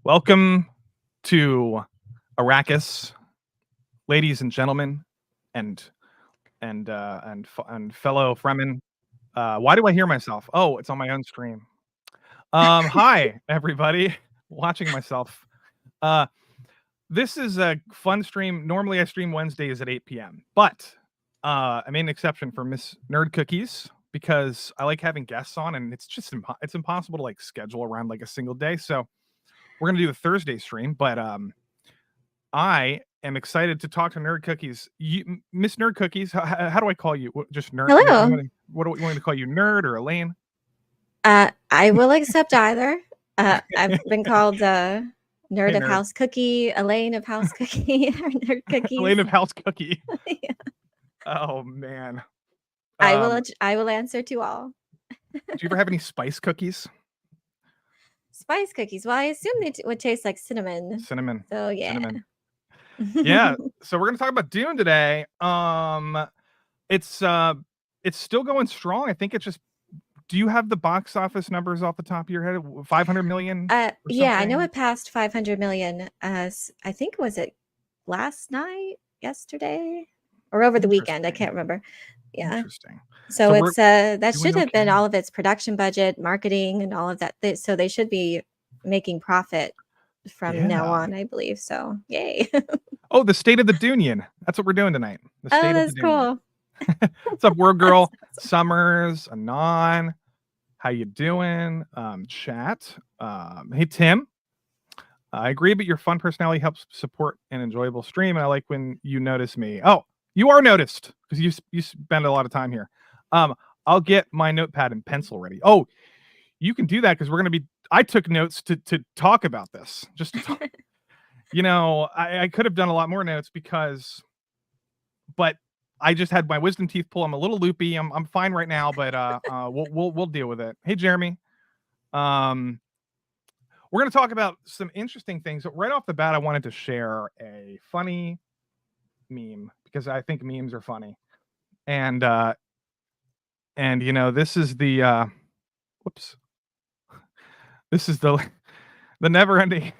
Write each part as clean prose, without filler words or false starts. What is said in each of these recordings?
Welcome to Arrakis, ladies and gentlemen, and and fellow Fremen. Why do I hear myself? Oh, it's on my own stream. Hi everybody, watching myself. Uh, this is a fun stream. Normally, I stream Wednesdays at 8 p.m., but I made an exception for Miss Nerd Cookies because I like having guests on, and it's just it's impossible to like schedule around like a single day. So we're gonna do the Thursday stream, but I am excited to talk to Nerd Cookies. Miss Nerd Cookies, how do I call you? Just Nerd? Hello. What do you want me to call you? Nerd or Elaine? I will accept either. I've been called Nerd Hey, of Nerd. House Cookie, Elaine of House Cookie, or Nerd Elaine Cookies. of House Cookie. Yeah. Oh man. I will answer to all. Do you ever have any spice cookies? Spice cookies. Well, I assume they would taste like cinnamon. Cinnamon. So yeah. Cinnamon. Yeah. So we're gonna talk about Dune today. It's still going strong. I think it's just. Do you have the box office numbers off the top of your head? 500 million? Yeah, I know it passed 500 million. I think was it last night, yesterday, or over the weekend? I can't remember. Yeah. Interesting. So it's that should have been okay. all of its production budget, marketing, and all of that. So they should be making profit from now on, I believe. So yay! Oh, the State of the Dunion. That's what we're doing tonight. The State Oh, that's of the cool. What's up, Word Girl? Awesome. Summers, Anon. How you doing? Chat. Hey, Tim. I agree, but your fun personality helps support an enjoyable stream, and I like when you notice me. Oh, you are noticed because you spend a lot of time here. I'll get my notepad and pencil ready. Oh, you can do that because we're going to be. I took notes to talk about this. Just to talk. I could have done a lot more notes but I just had my wisdom teeth pull. I'm a little loopy. I'm fine right now, but we'll deal with it. Hey, Jeremy. We're going to talk about some interesting things. Right off the bat, I wanted to share a funny meme because I think memes are funny. And this is the whoops. This is the never-ending,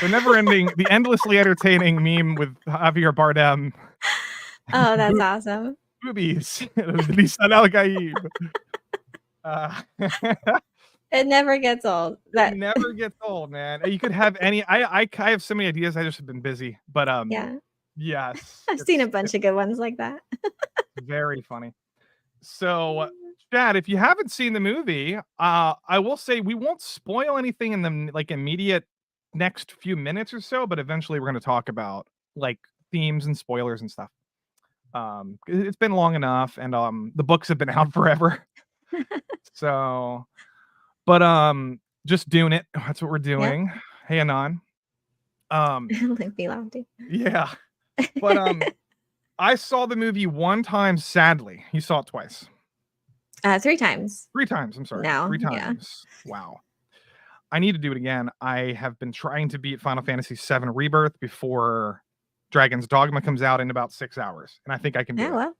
the endlessly entertaining meme with Javier Bardem. Oh, that's awesome. Boobies. It never gets old. It never gets old, man. You could have any. I have so many ideas. I just have been busy, but yeah. Yes, I've seen a bunch of good ones like that. Very funny. So, Chad, if you haven't seen the movie, I will say we won't spoil anything in the like immediate next few minutes or so, but eventually we're going to talk about like themes and spoilers and stuff. It's been long enough, and the books have been out forever. So, but just doing it. That's what we're doing. Yep. Hey, Anon. Lofti. Yeah, but I saw the movie one time. Sadly, you saw it twice. 3 times. 3 times. I'm sorry. Now, 3 times. Yeah. Wow. I need to do it again. I have been trying to beat Final Fantasy VII Rebirth before Dragon's Dogma comes out in about 6 hours, and I think I can do it. Well,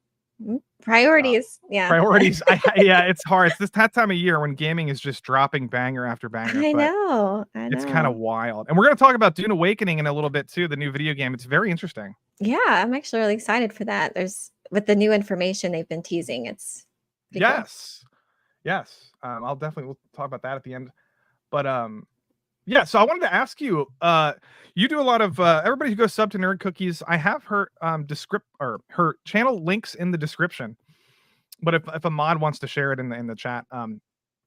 priorities. Yeah. Priorities. Yeah, it's hard. It's that time of year when gaming is just dropping banger after banger. I know. It's kind of wild. And we're going to talk about Dune Awakening in a little bit too, the new video game. It's very interesting. Yeah, I'm actually really excited for that. With the new information they've been teasing, it's yes. Cool. Yes. We'll talk about that at the end. But yeah, so I wanted to ask you, you do a lot of everybody who goes sub to Nerd Cookies, I have her her channel links in the description. But if a mod wants to share it in the chat,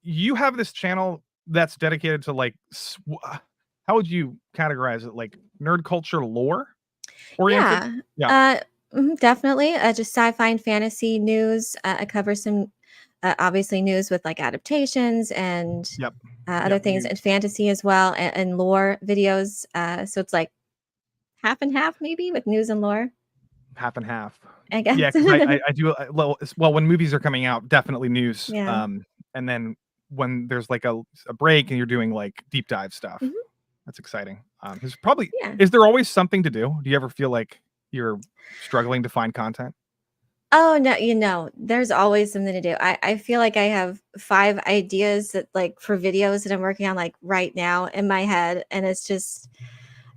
you have this channel that's dedicated to like how would you categorize it? Like nerd culture lore oriented? Yeah. Definitely. Just sci-fi and fantasy news. I cover some obviously news with like adaptations and other things, and fantasy as well, and lore videos. So it's like half and half, maybe, with news and lore. Half and half. I guess. Yeah, I do well when movies are coming out, definitely news. Yeah. And then when there's like a break and you're doing like deep dive stuff, that's exciting. There's probably is there always something to do? Do you ever feel like you're struggling to find content? Oh, no, there's always something to do. I feel like I have 5 ideas that, like, for videos that I'm working on, like, right now in my head, and it's just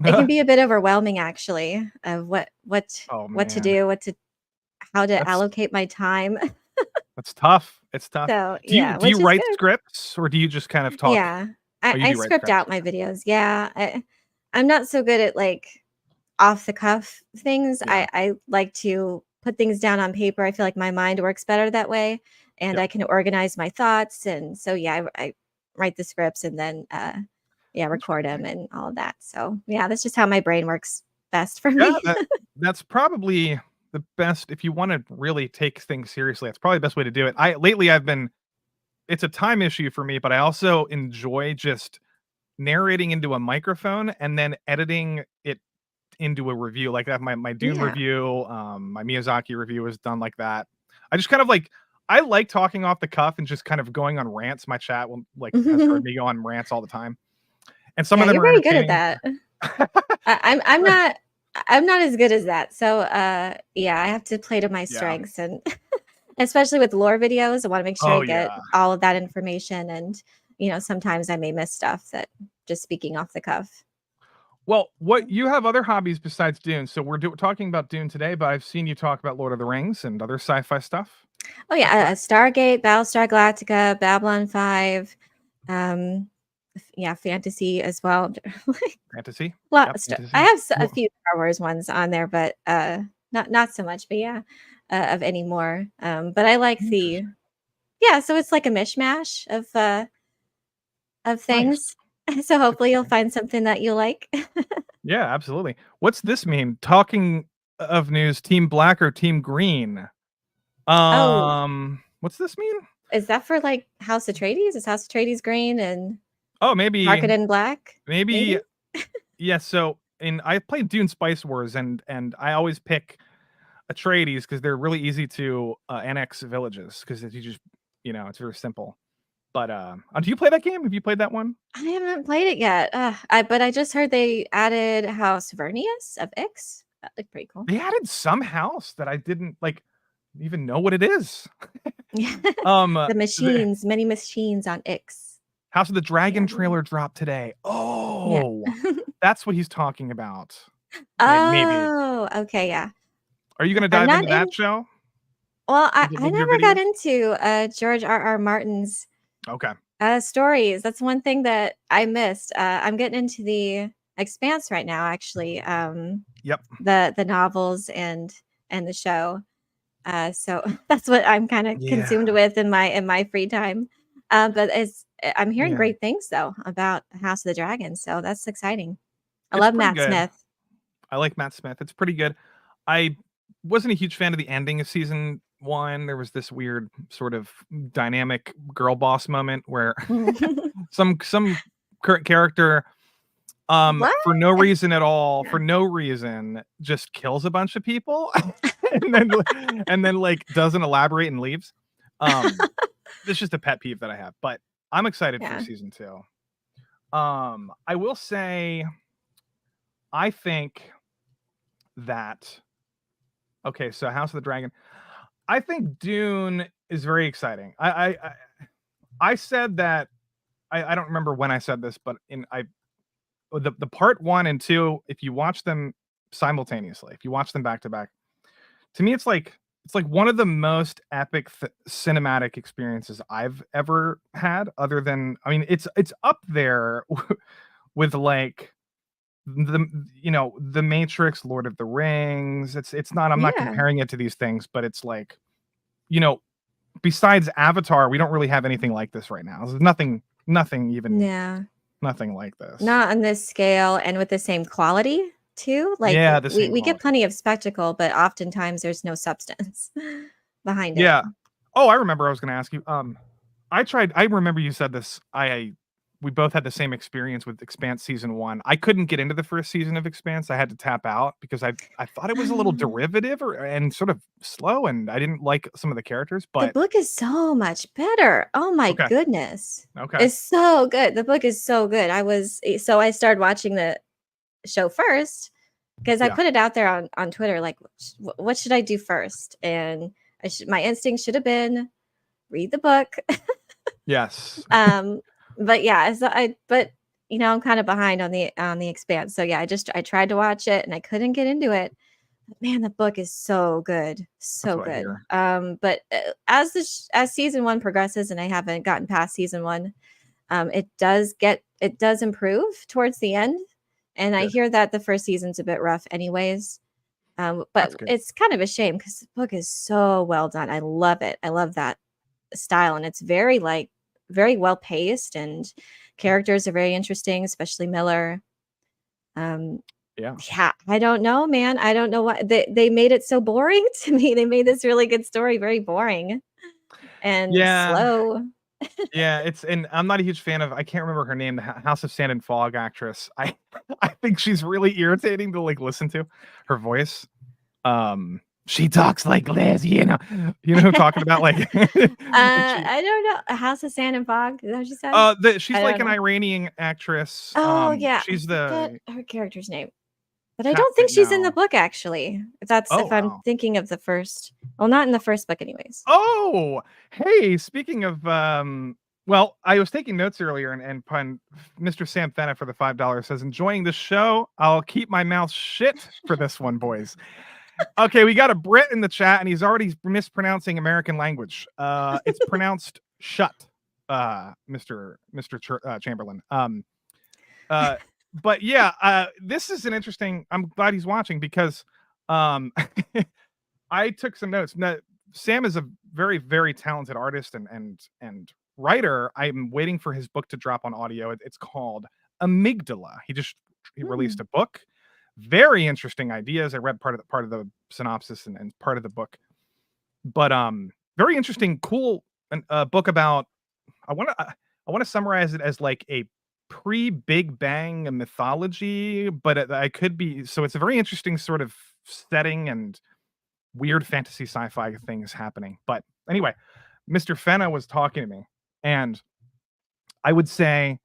it can be a bit overwhelming actually of Oh, what to man. do, how to That's allocate my time. that's tough. It's tough. So, Do you yeah, do you which is write good. scripts, or do you just kind of talk? Yeah. Oh, you I do write script scripts, out my videos. Yeah. I'm not so good at, like, off the cuff things. yeah. I like to put things down on paper. I feel like my mind works better that way, and Yep. I can organize my thoughts, and so, yeah, I write the scripts and then, yeah, record them Interesting. and all of that. So, yeah, that's just how my brain works best for Yeah, me. that's probably the best if you wanna really take things seriously, that's probably the best way to do it. I've been it's a time issue for me, but I also enjoy just narrating into a microphone and then editing it into a review, like that my Dune Yeah. review, my Miyazaki review is done like that. I just kind of like I like talking off the cuff and just kind of going on rants. My chat will like has heard me go on rants all the time, and some Yeah, of them you're are very good at entertaining. that. I'm not as good as that. So, yeah, I have to play to my Yeah. strengths, and especially with lore videos, I wanna make sure I Oh, get yeah. all of that information, and, sometimes I may miss stuff that just speaking off the cuff. Well, what you have other hobbies besides Dune, so we're talking about Dune today, but I've seen you talk about Lord of the Rings and other sci-fi stuff. Oh, Is that yeah, correct? Stargate, Battlestar Galactica, Babylon 5, yeah, fantasy as well. Fantasy? Well, Yep, I fantasy. have a Well, few Star Wars ones on there, but, not so much, but yeah, of any more, but I like the interesting. yeah, so it's like a mishmash of Nice. things. So That's hopefully you'll exciting. find something that you like. Yeah, absolutely. What's this mean? Talking of news, Team Black or Team Green? Oh, What's this mean? is that for, like, House Atreides? Is House Atreides green and Oh, maybe Harkonnen black? maybe Maybe? yeah, so in I played Dune Spice Wars and I always pick Atreides because they're really easy to annex villages because you just it's very simple. But do you play that game? Have you played that one? I haven't played it yet. But I just heard they added House Vernius of Ix. That looked pretty cool. They added some house that I didn't like even know what it is. Yeah. Um, The the machines, many machines on Ix. House of the Yeah. Dragon trailer dropped today. Yeah. Oh, that's what he's talking about. Maybe. Oh, okay, yeah. Are you gonna I'm dive not into that in show? well, With I your never got videos? into, George R. R. Martin's, Okay. stories. That's one thing that I missed. I'm getting into the Expanse right now, actually, Yep. the novels and the show. So that's what I'm kinda consumed Yeah. with in my free time. But I'm hearing Yeah. great things though about House of the Dragon, so that's exciting. I It's love pretty Matt good. Smith. I like Matt Smith. It's pretty good. I wasn't a huge fan of the ending of season 1. There was this weird sort of dynamic girl boss moment where some current character What? for no reason at all, for no reason, just kills a bunch of people and then like doesn't elaborate and leaves. Um it's just a pet peeve that I have, but I'm excited for Yeah. season 2. I will say I think that okay, so House of the Dragon. I think Dune is very exciting. I said that I don't remember when I said this, but in I the part 1 and 2, if you watch them simultaneously, if you watch them back to back, to me it's like one of the most epic cinematic experiences I've ever had other than I mean it's up there with like the the Matrix, Lord of the Rings. It's not I'm not Yeah. comparing it to these things, but it's like, you know, besides Avatar, we don't really have anything like this right now. There's nothing even Yeah. nothing like this. Not on this scale and with the same quality too. Like, Yeah, the same we get quality. plenty of spectacle, but oftentimes there's no substance behind it. Yeah. Oh, I remember I was gonna ask you. I remember you said this. We both had the same experience with Expanse season 1. I couldn't get into the first season of Expanse. I had to tap out because I thought it was a little Oh, derivative and sort of slow, and I didn't like some of the characters. the But book is so much better. Oh my okay, goodness. okay, It's so good. The book is so good. So I started watching the show first because I yeah, put it out there on Twitter, like, what should I do first? And My instinct should have been read the book. Yes. But yeah, but I'm kind of behind on the Expanse. So yeah, I tried to watch it and I couldn't get into it. But man, the book is so good, That's so what I good. hear. But as season 1 progresses, and I haven't gotten past season 1, it does improve towards the end. And I Good. hear that the first season's a bit rough, anyways. But That's good. it's kind of a shame because the book is so well done. I love it. I love that style, and it's very well paced, and characters are very interesting, especially Miller. Yeah, I don't know, man. I don't know why they made it so boring to me. They made this really good story very boring and Yeah. slow. Yeah, and I'm not a huge fan of, I can't remember her name, the House of Sand and Fog actress. I think she's really irritating to like listen to. Her voice. She talks like Liz, you know. You know who I'm talking about? Like, like she I don't know. A House of Sand and Fog. Is that what you said? she's I like don't an know. Iranian actress. Oh yeah, I She's forget the her character's name. But I chat don't think right she's in the now. book, actually. Oh If I'm wow. thinking of the first, well, not in the first book anyways. Oh, hey, speaking of well, I was taking notes earlier and Mr. Sam Fenna for the $5 says, enjoying the show. I'll keep my mouth shit for this one, boys. Okay, we got a Brit in the chat and he's already mispronouncing American language. It's pronounced shut, Chamberlain. But yeah, this is an interesting, I'm glad he's watching because um I took some notes. Now, Sam is a very, very talented artist and writer. I'm waiting for his book to drop on audio. It's called Amygdala. He released a book. Very interesting ideas. I read part of the synopsis and part of the book. But very interesting, cool book about, I want to summarize it as like a pre-Big Bang mythology, but I could be, so it's a very interesting sort of setting and weird fantasy sci-fi things happening. But anyway, Mr. Fenna was talking to me, and I would say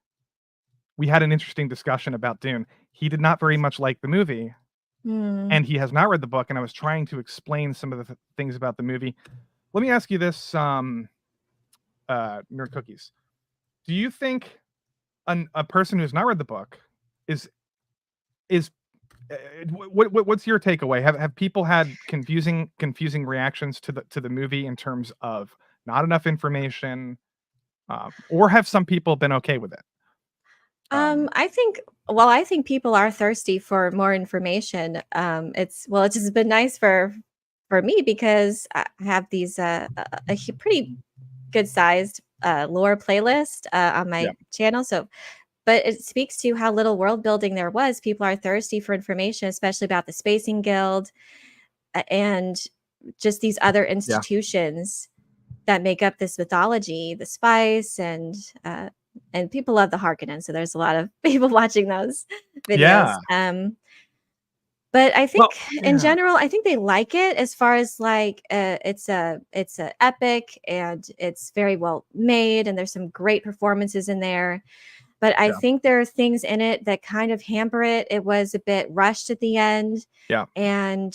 we had an interesting discussion about Dune. He did not very much like the movie, and he has not read the book, and I was trying to explain some of the things about the movie. Let me ask you this, Nerd Cookies. Do you think a person who's not read the book is what's your takeaway? Have people had confusing reactions to the movie in terms of not enough information, or have some people been okay with it? I think people are thirsty for more information. It's just been nice for me because I have these pretty good sized lore playlist on my channel. So, but it speaks to how little world building there was. People are thirsty for information, especially about the Spacing Guild and just these other institutions that make up this mythology, the spice, and people love the Harkonnen. So there's a lot of people watching those videos. But I think in general, I think they like it as far as like it's a epic and it's very well made and there's some great performances in there. But I think there are things in it that kind of hamper it. It was a bit rushed at the end. And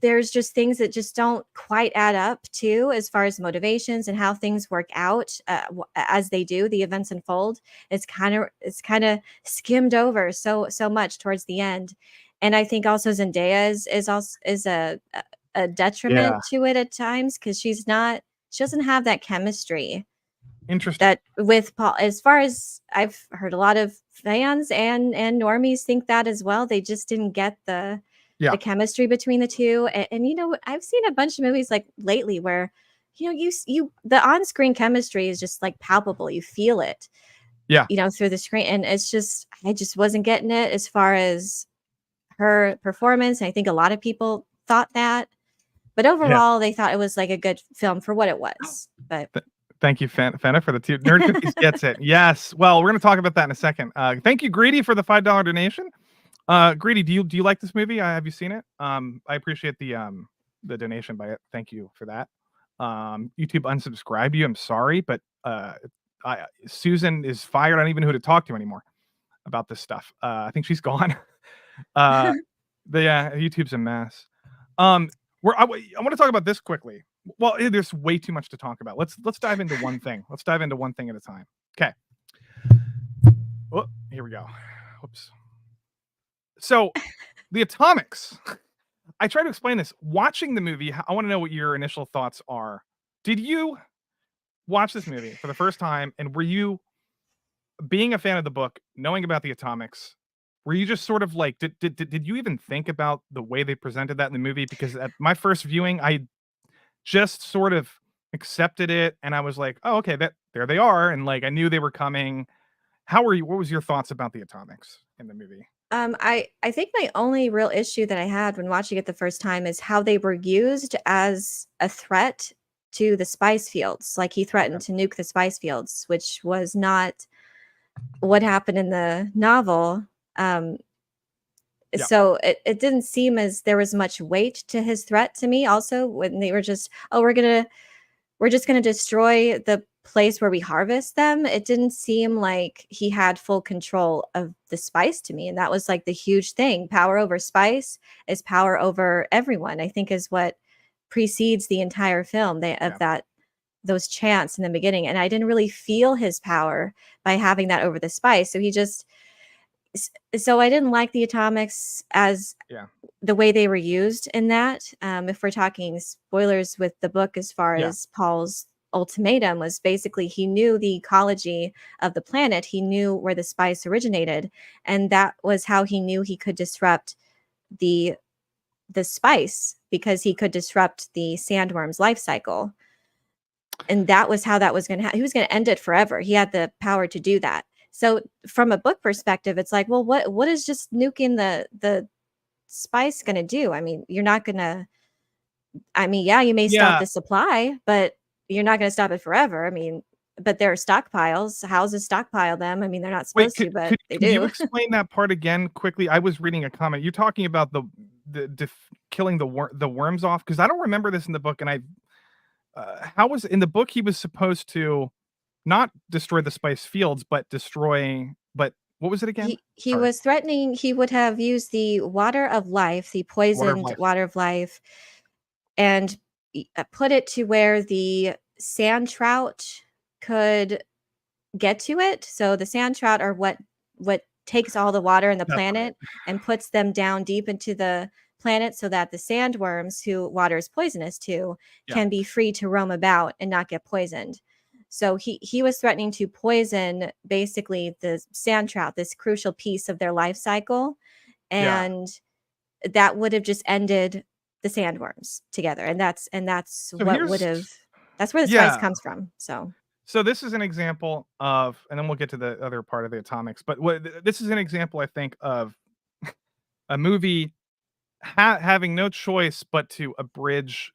there's just things that just don't quite add up to as far as motivations and how things work out as they do, the events unfold. It's kind of skimmed over so much towards the end. And I think also Zendaya is a detriment to it at times because she doesn't have that chemistry. Interesting. That with Paul, as far as I've heard, a lot of fans and normies think that as well. They just didn't get the chemistry between the two. And I've seen a bunch of movies like lately where you the on-screen chemistry is just like palpable. You feel it. Through the screen. And it's just I just wasn't getting it as far as her performance. I think a lot of people thought that. But overall, they thought it was like a good film for what it was. But thank you, Fenna, for the two. Nerd Cookies gets it. Yes. Well, we're going to talk about that in a second. Thank you, Greedy, for the $5 donation. Greedy, do you like this movie? Have you seen it? I appreciate the donation by it. Thank you for that. YouTube unsubscribed you. I'm sorry, but Susan is fired. I don't even know who to talk to anymore about this stuff. I think she's gone. YouTube's a mess. I want to talk about this quickly. Well, there's way too much to talk about. Let's dive into one thing. Let's dive into one thing at a time. Okay. Oh, here we go. Oops. So the atomics. I try to explain this. Watching the movie, I want to know what your initial thoughts are. Did you watch this movie for the first time, and were you, being a fan of the book, knowing about the atomics, were you just sort of like, did you even think about the way they presented that in the movie? Because at my first viewing, I just sort of accepted it, and I was like, "Oh, okay, that there they are," and, like, I knew they were coming. How were you, what was your thoughts about the atomics in the movie? I think my only real issue that I had when watching it the first time is how they were used as a threat to the spice fields. Like he threatened Okay. to nuke the spice fields, which was not what happened in the novel. Um, Yeah. so it didn't seem as there was much weight to his threat to me also when they were just, oh, we're just gonna destroy the place where we harvest them. It didn't seem like he had full control of the spice to me, and that was, like, the huge thing. Power over spice is power over everyone, I think is what precedes the entire film, they of Yeah. that those chants in the beginning, and I didn't really feel his power by having that over the spice, so he just s so I didn't like the atomics as Yeah. the way they were used in that. If we're talking spoilers with the book, as far Yeah. as Paul's ultimatum was basically he knew the ecology of the planet, he knew where the spice originated, and that was how he knew he could disrupt the the spice because he could disrupt the sandworm's life cycle. And that was how that was going to he was going to end it forever. He had the power to do that. So from a book perspective, it's like, well, what is just nuking the spice gonna do? I mean, you're not gonna I mean, yeah, you may stop Yeah. the supply, but you're not gonna stop it forever. I mean, but there are stockpiles. Houses stockpile them. I mean, they're not Wait, supposed to, but they could you do. explain that part again quickly? I was reading a comment. You're talking about killing the worms off, because I don't remember this in the book, and how was in the book he was supposed to not destroy the spice fields, but but what was it again? He Sorry. was threatening he would have used the water of life, the Water of poisoned life. water of life, and put it to where the sand trout could get to it. So the sand trout are what takes all the water in the That's right. planet and puts them down deep into the planet so that the sandworms, who water is poisonous to, Yeah. can be free to roam about and not get poisoned. So he was threatening to poison basically the sand trout, this crucial piece of their life cycle, Yeah. and that would have just ended the sandworms together. And that's So what would here's have that's where the spice yeah. comes from. So So this is an example of, and then we'll get to the other part of the atomics, but this is an example, I think, of a movie having no choice but to abridge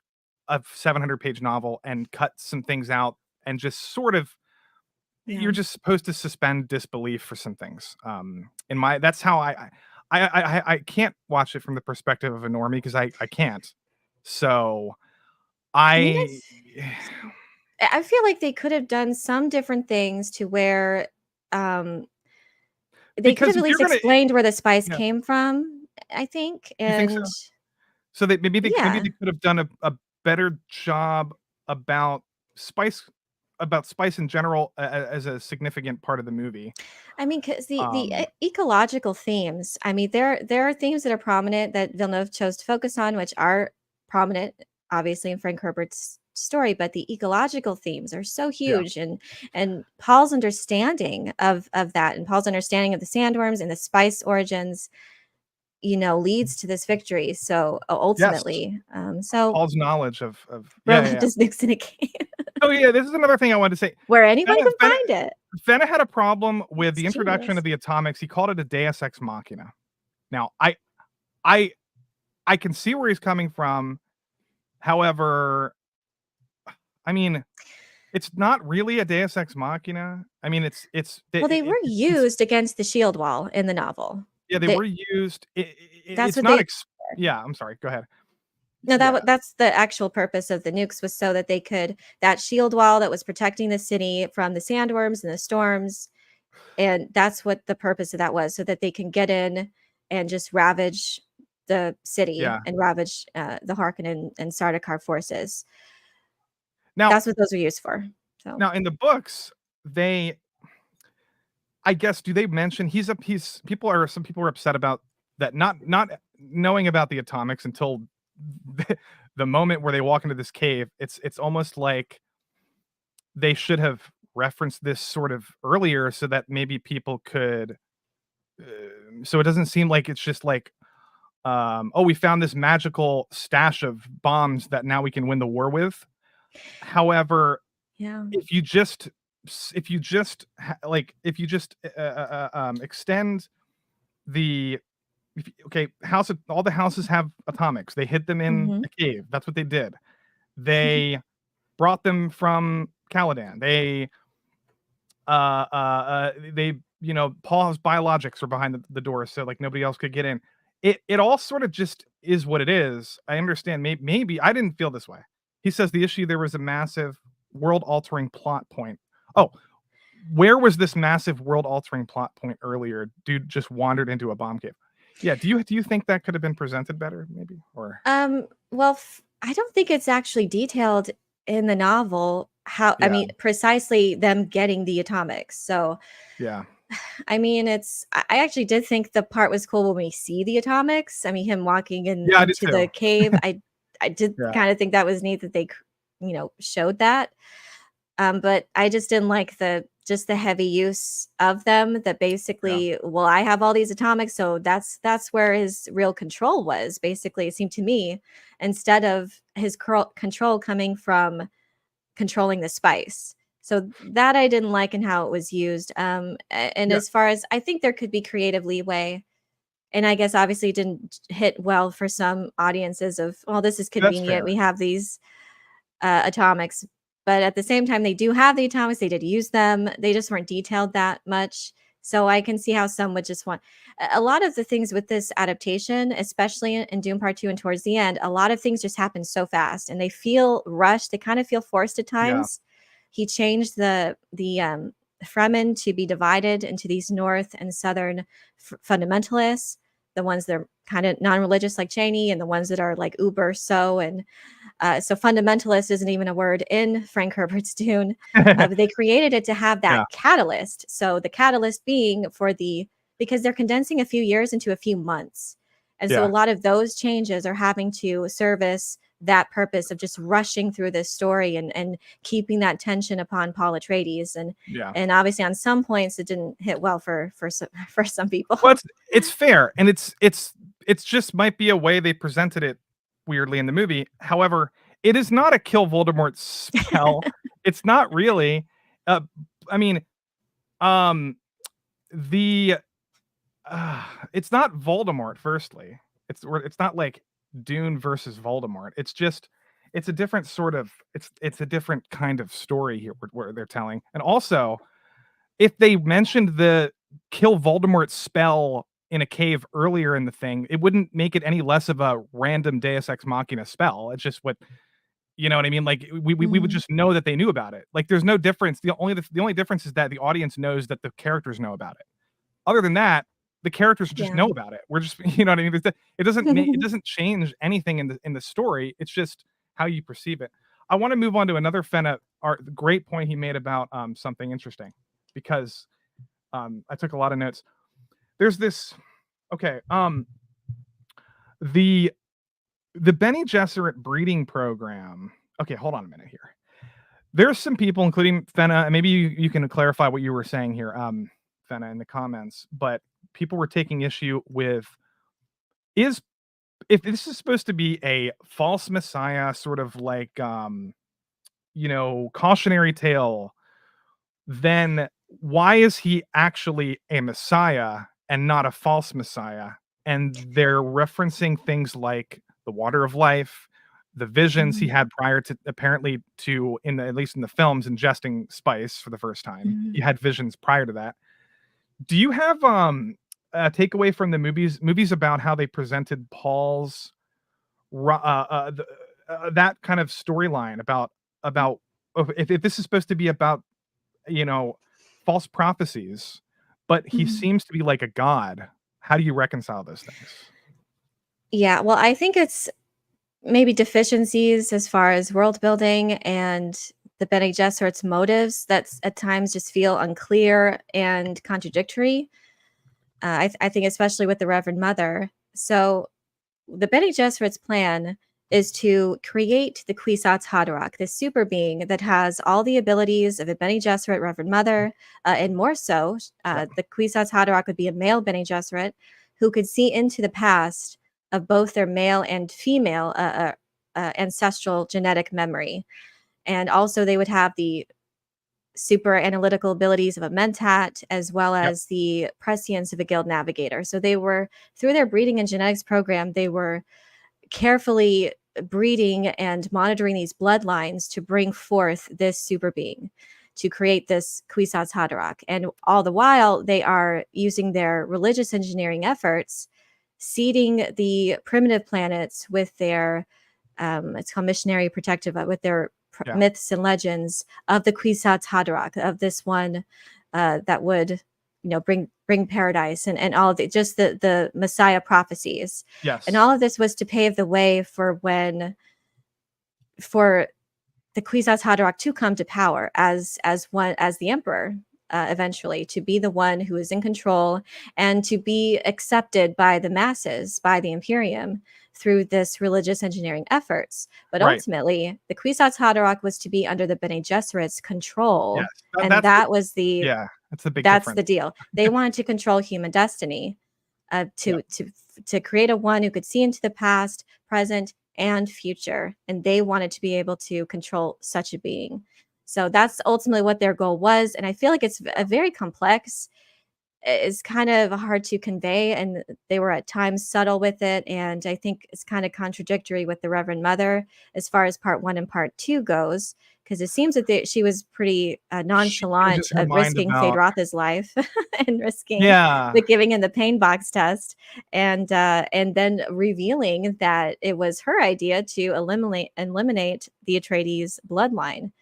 a 700-page novel and cut some things out, and just sort of, yeah. you're just supposed to suspend disbelief for some things. In my that's how I can't watch it from the perspective of a normie, because I can't. So I mean, I I feel like they could have done some different things to where, um, they could because have at if you're least gonna explained where the spice yeah, came from, I think, you think so? and So that maybe yeah. they could have done a better job about spice spice in general, as a significant part of the movie. I mean, because the Um, ecological themes, I mean, there are themes that are prominent that Villeneuve chose to focus on, which are prominent, obviously, in Frank Herbert's story, but the ecological themes are so yeah. huge, and Paul's understanding of that, and Paul's understanding of the sandworms and the spice origins, leads to this victory. So Yes. ultimately, so Paul's knowledge of yeah, yeah, Berlin yeah. just nukes in a cave Oh, yeah, this is another thing I wanted to say. where anyone Fenna can Fenna find it. Fenna had a problem with It's the introduction genius. of the atomics. He called it a deus ex machina. Now, I I can see where he's coming from. However, I mean, it's not really a deus ex machina. I mean, Well, they were it's used against the shield wall in the novel. yeah, they They were used. That's It's what not they ex yeah, I'm sorry, go ahead. No, Yeah, that's the actual purpose of the nukes, was so that they could that shield wall that was protecting the city from the sandworms and the storms, and that's what the purpose of that was, so that they can get in and just ravage. the city Yeah. and ravage the Harkonnen and Sardaukar forces. Now That's what those are used for. So now in the books, they I guess, do they mention some people are upset about that not knowing about the atomics until the moment where they walk into this cave. It's almost like they should have referenced this sort of earlier so that maybe people could so it doesn't seem like it's just like oh, we found this magical stash of bombs that now we can win the war with. However, yeah. if you just extend the okay, all the houses have atomics. They hid them in Mhm. a cave. That's what they did. They brought them from Caladan. They Paul's biologics were behind the door, so like nobody else could get in. It all sort of just is what it is. I understand. Maybe I didn't feel this way. He says the issue there was a massive world altering plot point. Oh, where was this massive world altering plot point earlier? Dude just wandered into a bomb cave. Yeah, do you think that could have been presented better, maybe? Or Well, I don't think it's actually detailed in the novel how, I yeah, mean, precisely them getting the atomics. So, yeah, I mean, I actually did think the part was cool when we see the atomics. I mean, him walking yeah. I did into too. the cave. I did Yeah, kind of think that was neat that they, showed that. But I just didn't like the heavy use of them that yeah, basically, well, I have all these atomics, so that's where his real control was. Basically, it seemed to me, instead of his control coming from controlling the spice. So that I didn't like in how it was used. And yeah. as far as I think there could be creative leeway, and I guess obviously it didn't hit well for some audiences of, well, this is That's convenient. fair. We have these atomics, but at the same time, they do have the atomics. They did use them. They just weren't detailed that much. So I can see how some would just want a lot of the things with this adaptation, especially in Doom Part 2 and towards the end, a lot of things just happen so fast and they feel rushed. They kind of feel forced at Yeah, times. He changed the Fremen to be divided into these North and Southern fundamentalists, the ones that are kind of non-religious like Chani, and the ones that are like uber so fundamentalist isn't even a word in Frank Herbert's Dune, but they created it to have that yeah, catalyst. So the catalyst being because they're condensing a few years into a few months. And so a yeah, lot of those changes are having to service that purpose of just rushing through this story and keeping that tension upon Paul Atreides. yeah. And obviously on some points it didn't hit well for some people. Well, it's fair, and it's just might be a way they presented it weirdly in the movie. However, it is not a kill Voldemort spell. It's not really. Uh, I mean, um, the it's not Voldemort. Firstly, it's not like Dune versus Voldemort. It's a different sort of it's a different kind of story here where they're telling, and also if they mentioned the kill Voldemort spell in a cave earlier in the thing, it wouldn't make it any less of a random Deus Ex Machina spell. It's just what you know what I mean? Like we would Mhm. just know that they knew about it. Like there's no difference. The only difference is that the audience knows that the characters know about it. Other than that, the characters just Yeah. know about it. We're just you know what I mean? It doesn't change anything in the story. It's just how you perceive it. I want to move on to another Fenna art great point he made about something interesting because I took a lot of notes. There's this okay, the Bene Gesserit breeding program. Okay, hold on a minute here. There's some people, including Fenna, and maybe you can clarify what you were saying here, Fenna, in the comments, but people were taking issue with is if this is supposed to be a false messiah, sort of like cautionary tale, then why is he actually a messiah and not a false messiah? And they're referencing things like the water of life, the visions he Mhm. had prior to apparently to at least in the films ingesting spice for the first time. He Mhm. had visions prior to that. Do you have a takeaway from the movies about how they presented Paul's that kind of storyline about if this is supposed to be about you know, false prophecies, but he Mhm. seems to be like a god. How do you reconcile those things? Yeah, well, I think it's maybe deficiencies as far as world building and the Bene Gesserit's motives that at times just feel unclear and contradictory. I think especially with the Reverend Mother. So the Bene Gesserit's plan is to create the Kwisatz Haderach, this super being that has all the abilities of a Bene Gesserit Reverend Mother, and more so. The Kwisatz Haderach would be a male Bene Gesserit who could see into the past of both their male and female ancestral genetic memory. And also, they would have the super analytical abilities of a mentat as well Yep. as the prescience of a guild navigator. So they were, through their breeding and genetics program, they were carefully breeding and monitoring these bloodlines to bring forth this super being, to create this Kwisatz Haderach. And all the while, they are using their religious engineering efforts, seeding the primitive planets with their, it's called missionary protective, with their myths and legends of the Kwisatz Haderach, of this one that would, bring paradise and all of the, just the Messiah prophecies. Yes. And all of this was to pave the way for the Kwisatz Haderach to come to power as the emperor, eventually, to be the one who is in control and to be accepted by the masses, by the Imperium, through this religious engineering efforts. But ultimately, the Kwisatz Haderach was to be under the Bene Gesserit's control. Yes. And that's the big that's difference. the deal. They wanted to control human destiny, to create a one who could see into the past, present, and future, and they wanted to be able to control such a being. So that's ultimately what their goal was, and I feel like it's a very complex. It's kind of hard to convey, and they were at times subtle with it, and I think it's kind of contradictory with the Reverend Mother as far as part 1 and part 2 goes, because it seems that she was pretty nonchalant of risking Feyd-Rautha's life and risking the giving in the pain box test, and then revealing that it was her idea to eliminate the Atreides bloodline.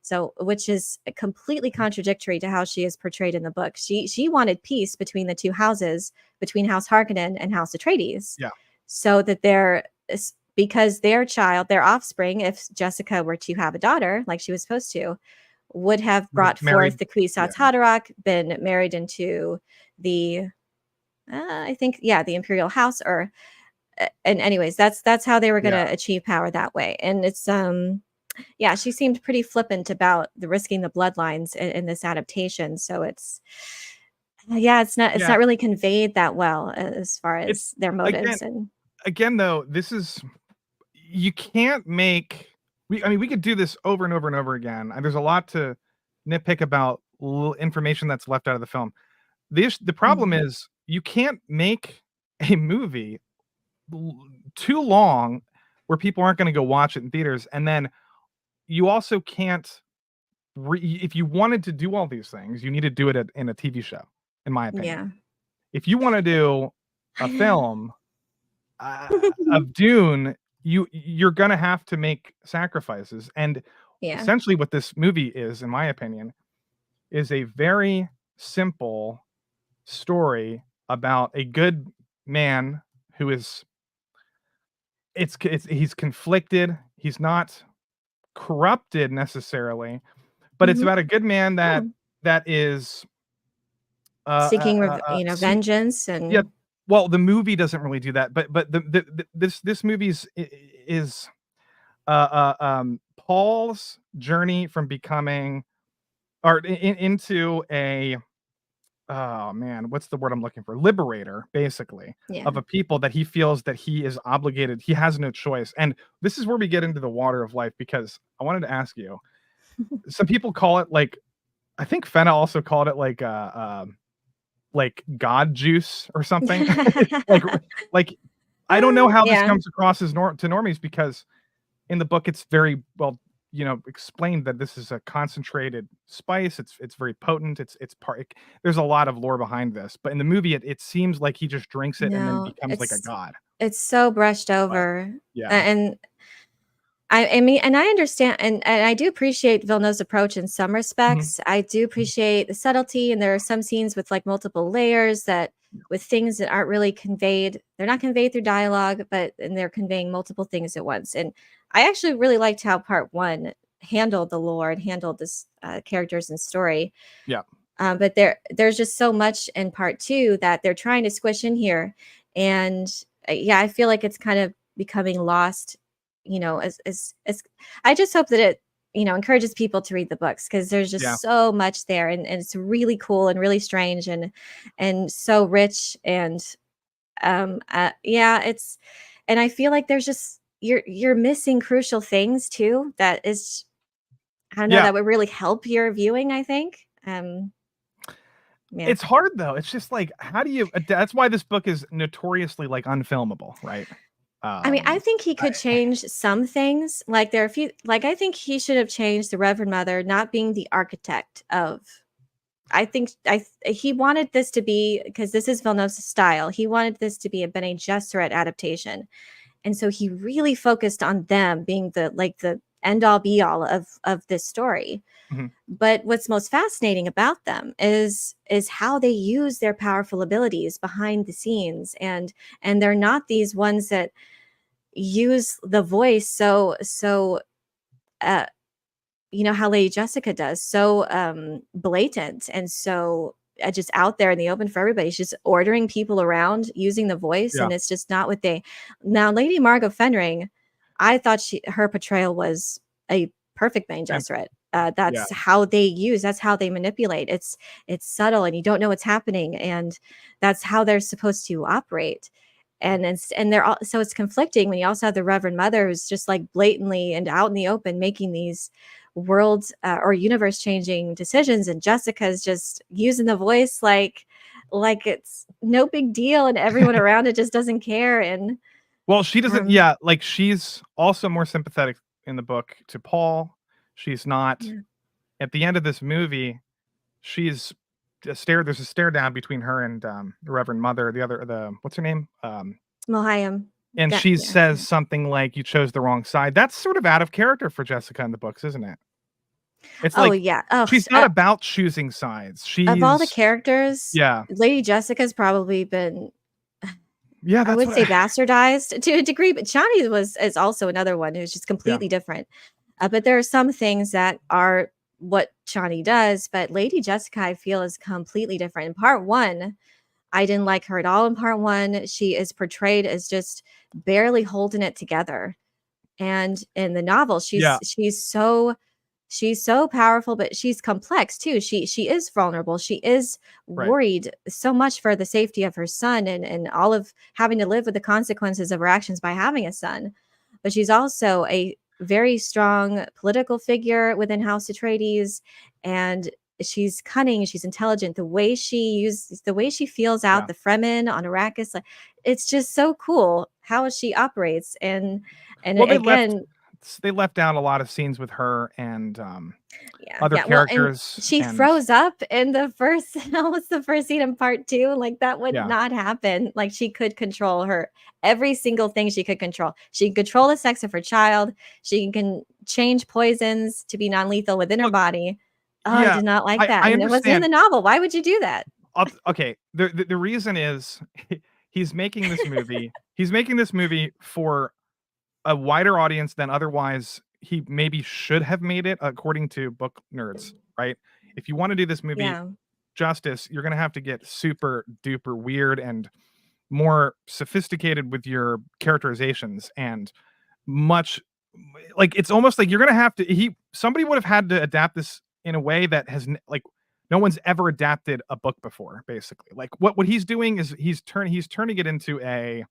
So, which is completely contradictory to how she is portrayed in the book. She wanted peace between the two houses, between House Harkonnen and House Atreides. Yeah. So that because their child, their offspring, if Jessica were to have a daughter like she was supposed to, would have brought forth the Kwisatz Haderach, been married into the, I think, the Imperial House, or, and anyways, that's how they were going to achieve power that way. And it's she seemed pretty flippant about the risking the bloodlines in this adaptation. So it's not really conveyed that well as far as their motives. Again, though, this is, you can't make, we could do this over and over and over again. And there's a lot to nitpick about information that's left out of the film. The problem is you can't make a movie too long where people aren't going to go watch it in theaters, and then you also can't if you wanted to do all these things, you need to do it in a TV show, in my opinion. If you want to do a film of Dune, you're gonna have to make sacrifices. And essentially what this movie is, in my opinion, is a very simple story about a good man who is, he's conflicted, he's not corrupted necessarily, but it's about a good man that is seeking vengeance. And well, the movie doesn't really do that, but this movie's is Paul's journey from becoming, or into a, oh man, what's the word I'm looking for? Liberator, basically, of a people that he feels that he is obligated. He has no choice. And this is where we get into the water of life, because I wanted to ask you, some people call it, like, I think Fenna also called it like God juice or something. like I don't know how this comes across as to normies, because in the book it's very well, explained that this is a concentrated spice. It's very potent. It's there's a lot of lore behind this, but in the movie it seems like he just drinks it and then becomes like a god. It's so brushed over. And I mean, and I understand, and I do appreciate Villeneuve's approach in some respects. I do appreciate the subtlety, and there are some scenes with like multiple layers that with things that aren't really conveyed. They're not conveyed through dialogue, but and they're conveying multiple things at once. And I actually really liked how part one handled the lore and handled this characters and story. Yeah. But there's just so much in part two that they're trying to squish in here, and yeah, I feel like it's kind of becoming lost. You know, as I just hope that it encourages people to read the books because there's just so much there, and it's really cool and really strange and so rich and yeah, it's and I feel like there's just you're missing crucial things too that is I don't know that would really help your viewing. I think. Yeah. It's hard though. It's just like, how do you? That's why this book is notoriously like unfilmable, right? I mean, I think he could change some things. Like there are a few. Like I think he should have changed the Reverend Mother not being the architect of. I think he wanted this to be because this is Villeneuve's style. He wanted this to be a Bene Gesserit adaptation, and so he really focused on them being the end all be all of this story. But what's most fascinating about them is how they use their powerful abilities behind the scenes, and they're not these ones that use the voice so how Lady Jessica does, so blatant and so just out there in the open for everybody. She's just ordering people around using the voice, and it's just not what they. Now, Lady Margot Fenring, I thought her portrayal was a perfect Bene Gesserit. That's how they use. That's how they manipulate. It's subtle, and you don't know what's happening, and that's how they're supposed to operate. And they're all, so it's conflicting when you also have the Reverend Mother who's just like blatantly and out in the open making these world or universe changing decisions, and Jessica's just using the voice like it's no big deal, and everyone around it just doesn't care. And well, she doesn't. Like she's also more sympathetic in the book to Paul. She's not at the end of this movie. She's there's a stare down between her and the Reverend Mother, what's her name? Mohayim. And she says something like, "You chose the wrong side." That's sort of out of character for Jessica in the books, isn't it? It's like she's not about choosing sides. She's of all the characters, yeah. Lady Jessica's probably been I would say bastardized to a degree, but Chani is also another one who's just completely different. But there are some things that are what Chani does, but Lady Jessica, I feel, is completely different. In part one, I didn't like her at all. In part one, she is portrayed as just barely holding it together. And in the novel, she's so powerful, but she's complex too. She is vulnerable. She is worried so much for the safety of her son and all of having to live with the consequences of her actions by having a son. But she's also a very strong political figure within House Atreides, and she's cunning, she's intelligent. The way she feels out the Fremen on Arrakis, like it's just so cool how she operates. And they left out a lot of scenes with her and other characters. Well, she froze up in the first almost the first scene in part two. Like that would not happen. Like she could control every single thing she could control. She can control the sex of her child. She can change poisons to be non-lethal within her body. Oh, I did not like that. And it wasn't in the novel. Why would you do that? Okay. The reason is he's making this movie. He's making this movie for a wider audience than otherwise he maybe should have made it, according to book nerds, right? If you want to do this movie justice, you're going to have to get super duper weird and more sophisticated with your characterizations, and much like it's almost like you're going to have to somebody would have had to adapt this in a way that has like no one's ever adapted a book before, basically. Like what he's doing is he's turning it into a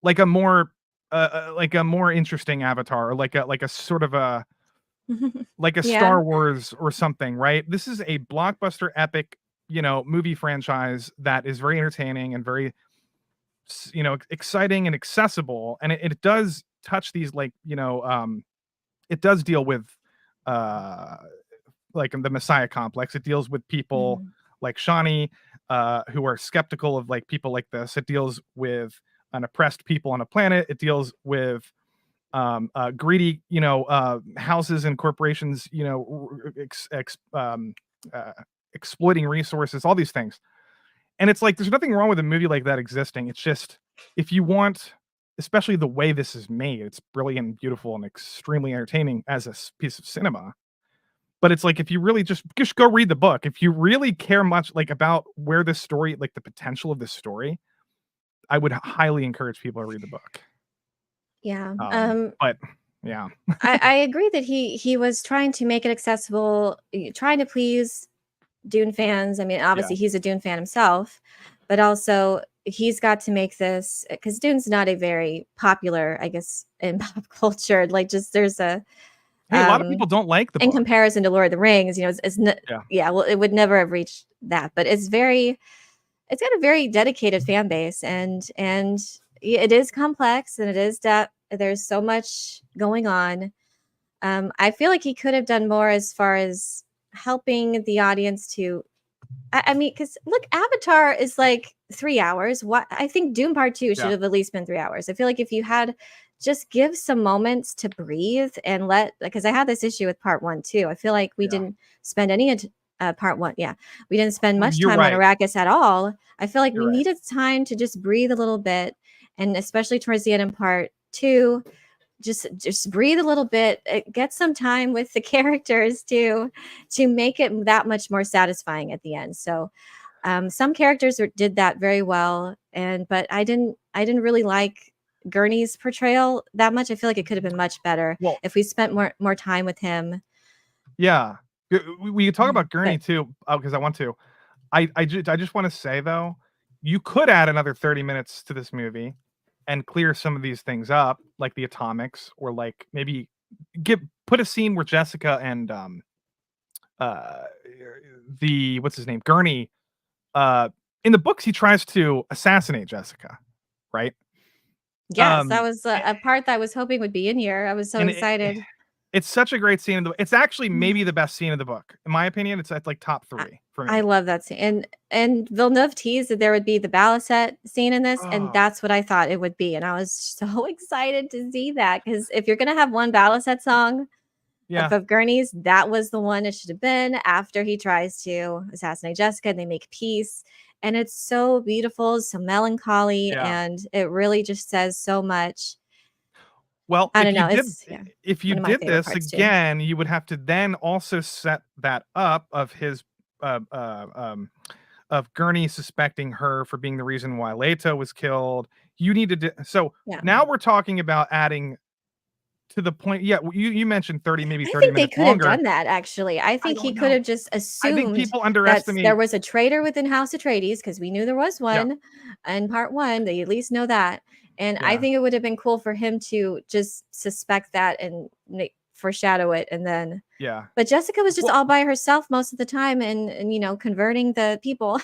like a more interesting Avatar, or like a sort of a like a Star Wars or something, right? This is a blockbuster epic, movie franchise that is very entertaining and very exciting and accessible, and it does touch these it does deal with like the Messiah complex. It deals with people like Chani who are skeptical of like people like this. It deals with an oppressed people on a planet. It deals with greedy, houses and corporations, exploiting resources, all these things. And it's like there's nothing wrong with a movie like that existing. It's just if you want, especially the way this is made, it's brilliant and beautiful and extremely entertaining as a piece of cinema. But it's like if you really just go read the book. If you really care much like about where this story, like the potential of this story, I would highly encourage people to read the book. Yeah. But yeah. I agree that he was trying to make it accessible, trying to please Dune fans. I mean, obviously he's a Dune fan himself, but also he's got to make this because Dune's not a very popular, I guess, in pop culture. Like, just there's a Hey, a lot of people don't like the in book. comparison to Lord of the Rings. Yeah. Well, it would never have reached that, but it's got a very dedicated fan base, and it is complex and it is depth. There's so much going on. I feel like he could have done more as far as helping the audience to. I mean, because look, Avatar is like 3 hours. What I think Dune Part 2 should have at least been 3 hours. I feel like if you had just give some moments to breathe and because I had this issue with Part 1 too. I feel like we didn't spend any Part 1. Yeah, we didn't spend much time on Arrakis at all. I feel like we needed time to just breathe a little bit, and especially towards the end in Part 2. Just breathe a little bit, get some time with the characters to make it that much more satisfying at the end. So some characters did that very well, but I didn't really like Gurney's portrayal that much. I feel like it could have been much better if we spent more time with him. Yeah, we talk about Gurney too because I want to. I just want to say though, you could add another 30 minutes to this movie and clear some of these things up, like the atomics, or like maybe put a scene where Jessica and the what's his name, Gurney, in the books he tries to assassinate Jessica, right? Yes, that was a part that I was hoping would be in here. I was so excited. It's such a great scene. It's actually maybe the best scene of the book, in my opinion. It's at like top 3 for me. I love that scene, and Villeneuve teased that there would be the Balisette scene in this, and that's what I thought it would be, and I was so excited to see that because if you're gonna have one Balisette song, of Gurney's, that was the one it should have been after he tries to assassinate Jessica, and they make peace, and it's so beautiful, so melancholy, and it really just says so much. Well, I don't know. If you did this again, you would have to then also set that up of his of Gurney suspecting her for being the reason why Leto was killed. You need to now we're talking about adding to the point. Yeah, you mentioned 30 minutes longer. I think they could have done that actually. I think he could have just assumed people that underestimate there was a traitor within House Atreides because we knew there was one in Part 1. They at least know that. And I think it would have been cool for him to just suspect that and foreshadow it. And then, but Jessica was just all by herself most of the time and converting the people.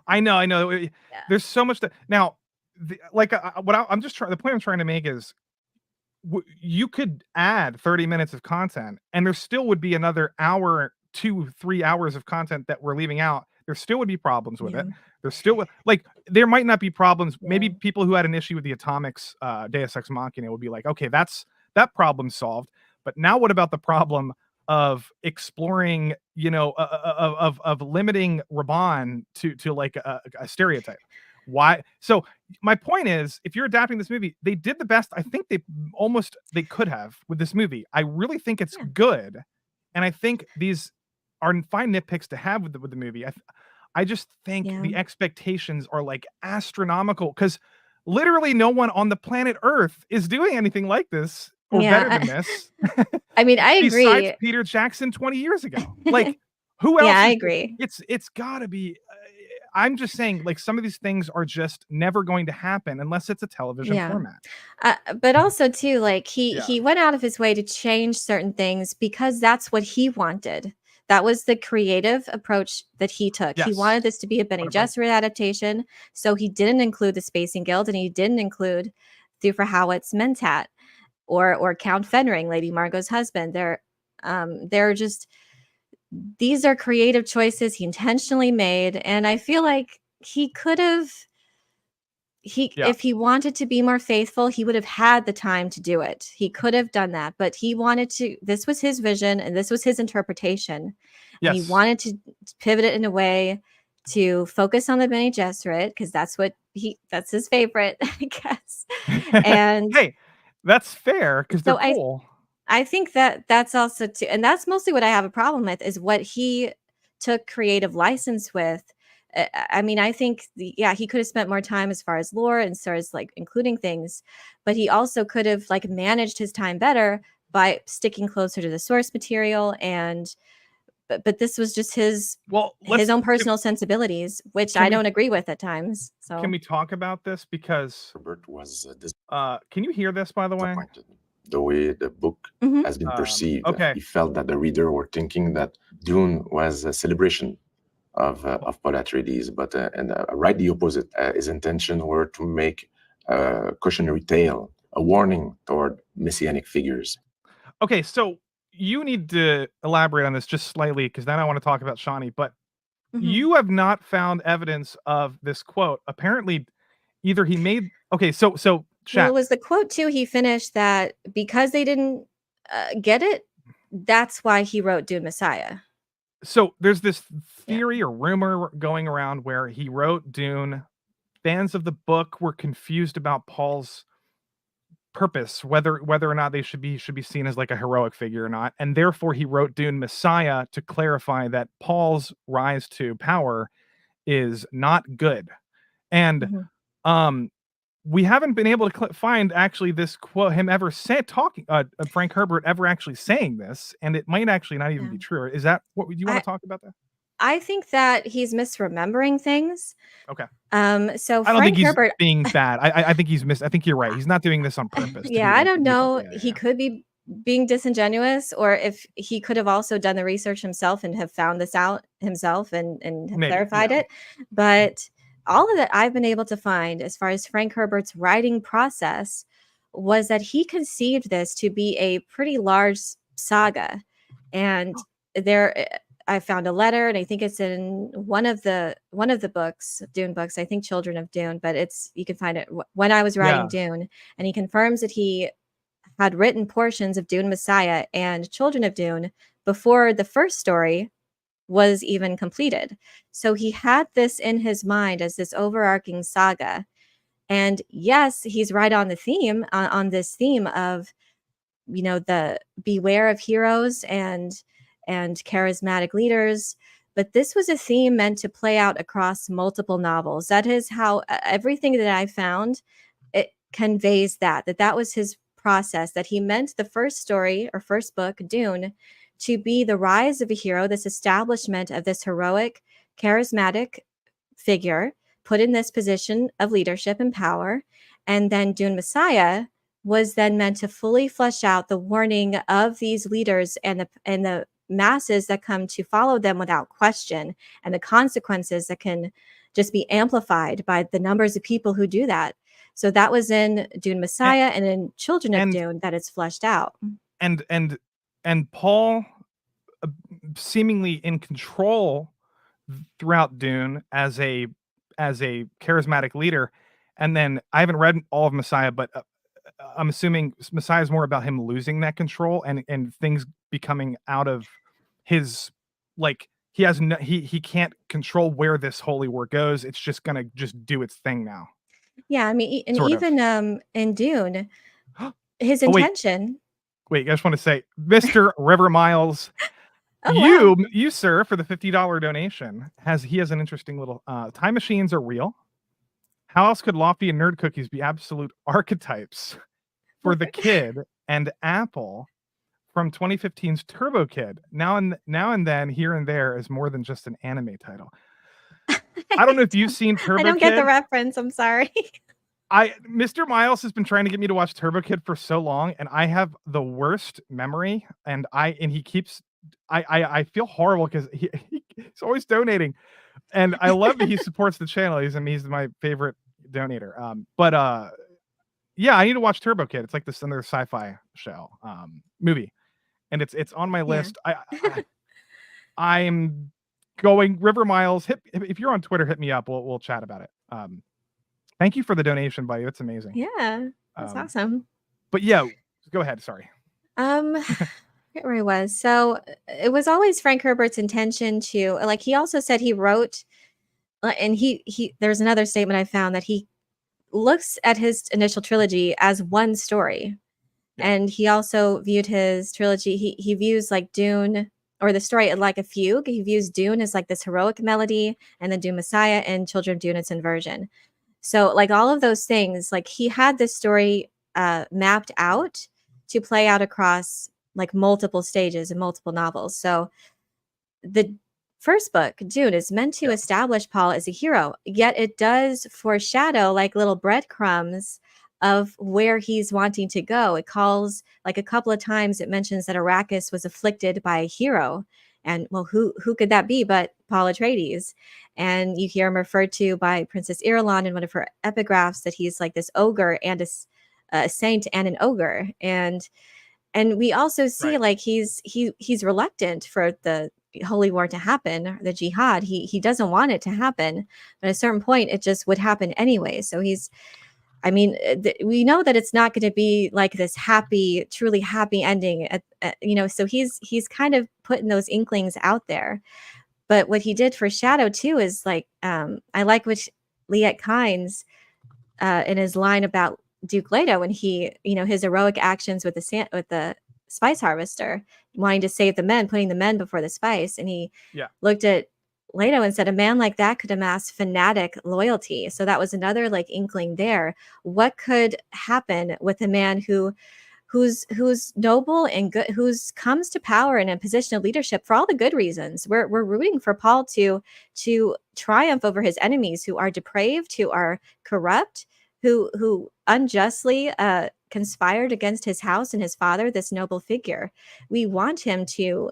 I know. There's so much that now, the point I'm trying to make is you could add 30 minutes of content and there still would be another hour, 2-3 hours of content that we're leaving out. There still would be problems with it. There's still there might not be problems. Maybe people who had an issue with the atomics, Deus Ex Machina would be like, okay, that problem solved. But now what about the problem of exploring, of limiting Raban to like a stereotype? Why? So my point is, if you're adapting this movie, they did the best I think they could have with this movie. I really think it's good, and I think these are fine nitpicks to have with the movie. I just think the expectations are like astronomical because literally no one on the planet Earth is doing anything like this or better than this. I mean, I agree. Besides Peter Jackson 20 years ago, like who else? Yeah, I agree. It's got to be. I'm just saying, like some of these things are just never going to happen unless it's a television format. But also too, like he went out of his way to change certain things because that's what he wanted. That was the creative approach that he took. He wanted this to be a Bene Gesserit adaptation, so he didn't include the Spacing Guild, and he didn't include Thufir Hawat's Mentat or Count Fenring, Lady Margot's husband. They're just, these are creative choices he intentionally made, and I feel like he could have if he wanted to be more faithful, he would have had the time to do it. He could have done that, but he wanted to. This was his vision, and this was his interpretation, and he wanted to pivot it in a way to focus on the Bene Gesserit because that's his favorite, I guess. And hey, that's fair because they're cool. I think that's also too, and that's mostly what I have a problem with is what he took creative license with. I mean, I think he could have spent more time as far as lore and as far as like including things, but he also could have like managed his time better by sticking closer to the source material. And but this was just his own personal sensibilities, which I don't agree with at times. So can we talk about this because Herbert was can you hear this, by the way? The way the book has been perceived. He felt that the reader were thinking that Dune was a celebration of Paul Atreides, but right the opposite. His intention were to make a cautionary tale, a warning toward messianic figures. Okay, so you need to elaborate on this just slightly because then I want to talk about Chani, but you have not found evidence of this quote. Apparently, either he made so well, it was the quote too. He finished that because they didn't get it. That's why he wrote Dune Messiah. So there's this theory or rumor going around where he wrote Dune. Fans of the book were confused about Paul's purpose, whether or not they should be seen as like a heroic figure or not, and therefore he wrote Dune Messiah to clarify that Paul's rise to power is not good. And we haven't been able to find actually this quote, him ever Frank Herbert ever actually saying this, and it might actually not even be true. Is that what you want to talk about that? I think that he's misremembering things. Okay. So I don't think he's Herbert being bad. I think I think you're right. He's not doing this on purpose. I don't know. He could be being disingenuous, or if he could have also done the research himself and have found this out himself and have clarified it. But all of that I've been able to find as far as Frank Herbert's writing process was that he conceived this to be a pretty large saga. And I found a letter, and I think it's in one of the books, Dune books, I think Children of Dune, but you can find it when I was writing Dune, and he confirms that he had written portions of Dune Messiah and Children of Dune before the first story was even completed. So he had this in his mind as this overarching saga. And yes, he's right on the theme, on this theme of, the beware of heroes and charismatic leaders. But this was a theme meant to play out across multiple novels. That is how everything that I found, it conveys that was his process, that he meant the first story or first book, Dune, to be the rise of a hero, this establishment of this heroic, charismatic figure put in this position of leadership and power. And then Dune Messiah was then meant to fully flesh out the warning of these leaders and the masses that come to follow them without question, and the consequences that can just be amplified by the numbers of people who do that. So that was in Dune Messiah and in Children of Dune that it's fleshed out. And Paul seemingly in control throughout Dune as a charismatic leader. And then I haven't read all of Messiah, but I'm assuming Messiah is more about him losing that control and things becoming out of his, like, he can't control where this holy war goes. It's just gonna do its thing now. Yeah, I mean, and even in Dune, his intention. Wait, I just want to say, Mr. River Miles, you sir, for the $50 donation, he has an interesting little time machines are real. How else could Lofti and Nerd Cookies be absolute archetypes for the kid and Apple from 2015's Turbo Kid? Now and then, here and there is more than just an anime title. I don't know if you've seen Turbo Kid. I don't get the reference. I'm sorry. Mr. Miles has been trying to get me to watch Turbo Kid for so long, and I have the worst memory. And he keeps. I feel horrible because he's always donating, and I love that he supports the channel. He's my favorite donator. Yeah, I need to watch Turbo Kid. It's like this other sci-fi show movie, and it's on my list. I'm going River Miles. If you're on Twitter, hit me up. We'll chat about it. Thank you for the donation, buddy. That's amazing. Yeah, that's awesome. But yeah, go ahead. Sorry. I forget where he was. So it was always Frank Herbert's intention to, like, he also said he wrote, and there's another statement I found that he looks at his initial trilogy as one story. Yeah. And he also viewed his trilogy, he views like Dune or the story like a fugue. He views Dune as like this heroic melody, and then Dune Messiah and Children of Dune, its inversion. So like all of those things, like he had this story mapped out to play out across like multiple stages and multiple novels. So the first book, Dune, is meant to establish Paul as a hero, yet it does foreshadow like little breadcrumbs of where he's wanting to go. It calls, like a couple of times it mentions that Arrakis was afflicted by a hero. And well, who could that be but Paul Atreides? And you hear him referred to by Princess Irulan in one of her epigraphs that he's like this ogre and a saint and an ogre. And we also see like he's reluctant for the holy war to happen, the jihad. He doesn't want it to happen, but at a certain point it just would happen anyway. So we know that it's not going to be like this happy, truly happy ending so he's kind of putting those inklings out there. But what he did for Shadow too is like I like what Liet Kynes in his line about Duke Leto, when he, his heroic actions with the spice harvester, wanting to save the men, putting the men before the spice. And he looked at Leto and said, a man like that could amass fanatic loyalty. So that was another like inkling there. What could happen with a man who's noble and good, who's comes to power in a position of leadership for all the good reasons? We're rooting for Paul to triumph over his enemies, who are depraved, who are corrupt, who unjustly conspired against his house and his father, this noble figure. We want him to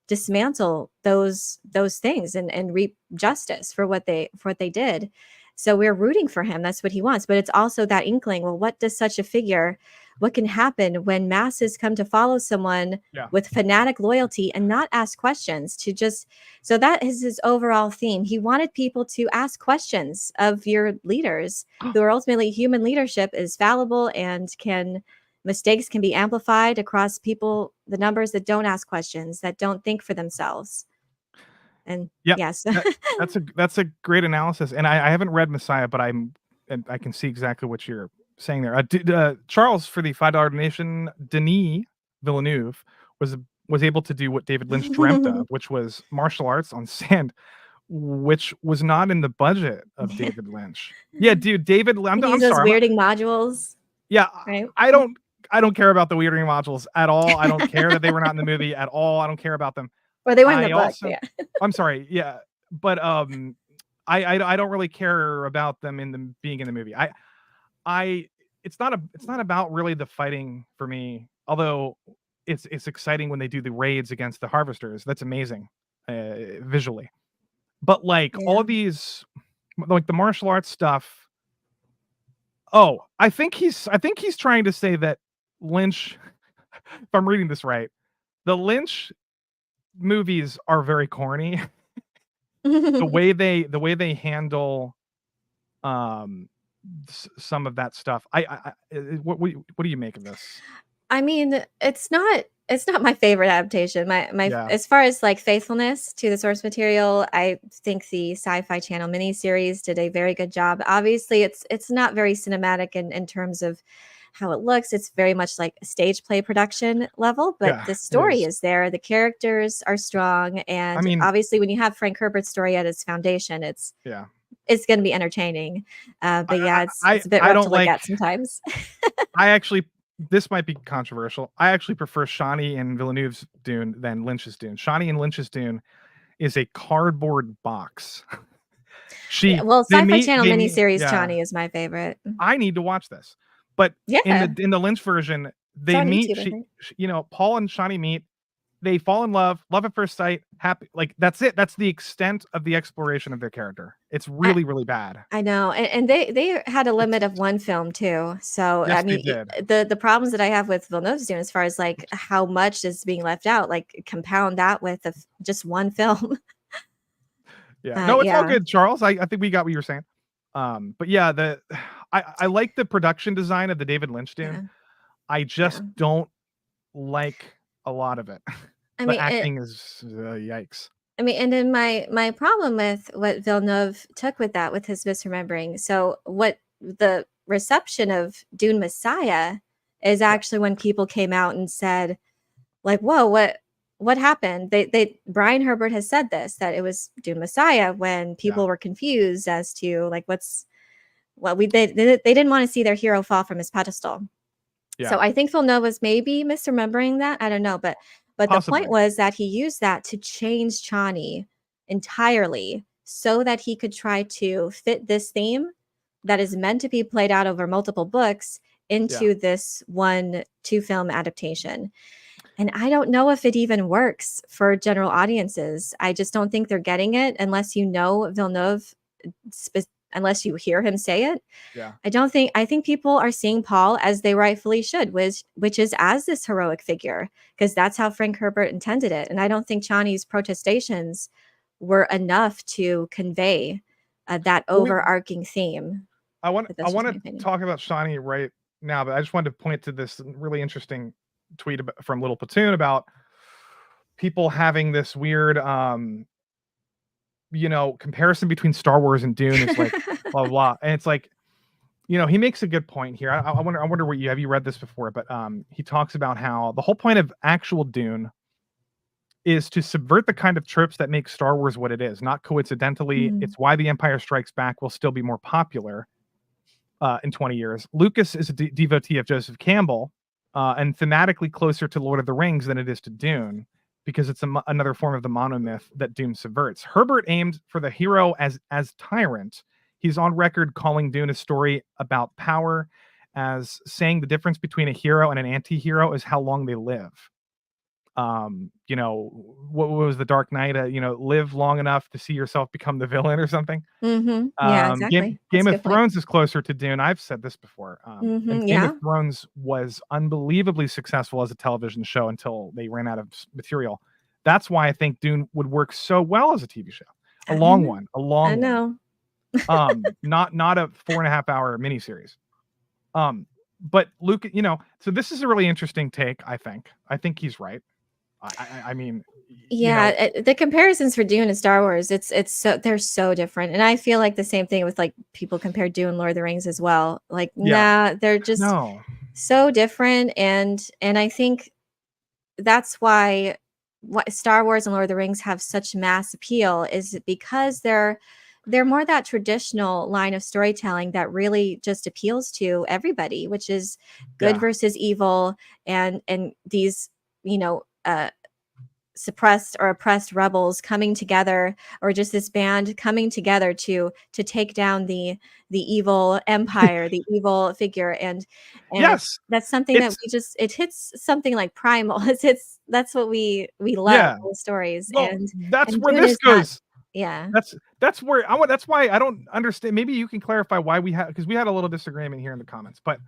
dismantle those things and reap justice for what they did. So we're rooting for him. That's what he wants. But it's also that inkling, well, what does such a figure, what can happen when masses come to follow someone with fanatic loyalty and not ask questions, so that is his overall theme. He wanted people to ask questions of your leaders, who are ultimately, human leadership is fallible and mistakes can be amplified across people, the numbers that don't ask questions, that don't think for themselves. And yes, that's a great analysis. And I haven't read Messiah, but I can see exactly what you're saying there. Charles, for the $5 donation, Denis Villeneuve was able to do what David Lynch dreamt of, which was martial arts on sand, which was not in the budget of David Lynch. Yeah, dude, David. I'm those sorry. Weirding modules. Yeah, right? I don't care about the Weirding modules at all. I don't care that they were not in the movie at all. I don't care about them. Or they weren't in the book. Yeah. I'm sorry. Yeah, but I don't really care about them being in the movie. It's not about really the fighting for me, although it's exciting when they do the raids against the harvesters. That's amazing visually. But like all of these, like the martial arts stuff. Oh, I think he's trying to say that Lynch, if I'm reading this right, the Lynch movies are very corny. the way they handle some of that stuff. What do you make of this? I mean, it's not my favorite adaptation. My as far as like faithfulness to the source material, I think the Sci-Fi Channel miniseries did a very good job. Obviously, it's not very cinematic in terms of how it looks. It's very much like a stage play production level, but the story is there. The characters are strong, and obviously, when you have Frank Herbert's story at its foundation, it's going to be entertaining. But it's a bit rough to look at sometimes. This might be controversial. I actually prefer Chani and Villeneuve's Dune than Lynch's Dune. Chani and Lynch's Dune is a cardboard box. Sci-Fi Channel miniseries Chani is my favorite. I need to watch this. But in the Lynch version, they meet. Paul and Chani meet. They fall in love at first sight, happy. Like that's it. That's the extent of the exploration of their character. It's really, really bad. I know, and they had a limit of one film too. So yes, I mean, the problems that I have with Villeneuve's Dune, as far as like how much is being left out, like compound that with just one film. No, it's all good, Charles. I think we got what you were saying. But yeah, I like the production design of the David Lynch Dune. Yeah. I just don't like a lot of it. I The mean, acting is yikes. I mean, and then my problem with what Villeneuve took with that, with his misremembering. So what the reception of Dune Messiah is actually when people came out and said, like, whoa, what happened? Brian Herbert has said this, that it was Dune Messiah when people were confused as to like they didn't want to see their hero fall from his pedestal. So I think Villeneuve was maybe misremembering that. I don't know, but the point was that he used that to change Chani entirely so that he could try to fit this theme that is meant to be played out over multiple books into this 1-2 film adaptation. And I don't know if it even works for general audiences. I just don't think they're getting it unless you know Villeneuve, unless you hear him say it. Yeah. I think people are seeing Paul as they rightfully should, which is as this heroic figure, because that's how Frank Herbert intended it. And I don't think Chani's protestations were enough to convey that overarching theme. I want to talk about Chani right now, but I just wanted to point to this really interesting tweet from Little Platoon about people having this weird comparison between Star Wars and Dune. Is like blah, blah blah, and it's like, he makes a good point here. I wonder what have you read this before, but he talks about how the whole point of actual Dune is to subvert the kind of tropes that make Star Wars what it is. Not coincidentally, it's why The Empire Strikes Back will still be more popular in 20 years. Lucas is a devotee of Joseph Campbell, and thematically closer to Lord of the Rings than it is to Dune, because it's another form of the monomyth that Dune subverts. Herbert aimed for the hero as tyrant. He's on record calling Dune a story about power, as saying the difference between a hero and an anti-hero is how long they live. What was the Dark Knight? Live long enough to see yourself become the villain or something. Yeah, exactly. Game of Thrones is closer to Dune. I've said this before. And Game of Thrones was unbelievably successful as a television show until they ran out of material. That's why I think Dune would work so well as a TV show. A long one. I know. Not a 4.5-hour miniseries. But Luke, so this is a really interesting take. I think he's right. I mean, the comparisons for Dune and Star Wars, they're so different, and I feel like the same thing with like people compare Dune and Lord of the Rings as well. Like, they're just so different, and I think that's why Star Wars and Lord of the Rings have such mass appeal, is because they're more that traditional line of storytelling that really just appeals to everybody, which is good versus evil, and these suppressed or oppressed rebels coming together, or just this band coming together to take down the evil empire, the evil figure, and yes, that's something that it hits something like primal. That's what we love in stories. Well, and that's where this goes. That's where that's why I don't understand. Maybe you can clarify why because we had a little disagreement here in the comments, but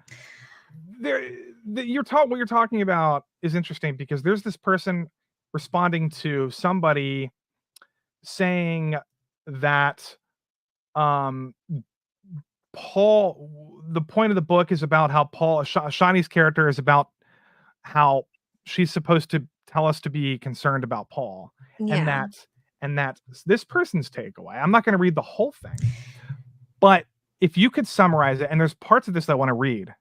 what you're talking about is interesting, because there's this person responding to somebody saying that Paul, the point of the book is about how Shani's character is about how she's supposed to tell us to be concerned about Paul, and that's this person's takeaway. I'm not going to read the whole thing, but if you could summarize it, and there's parts of this that I want to read,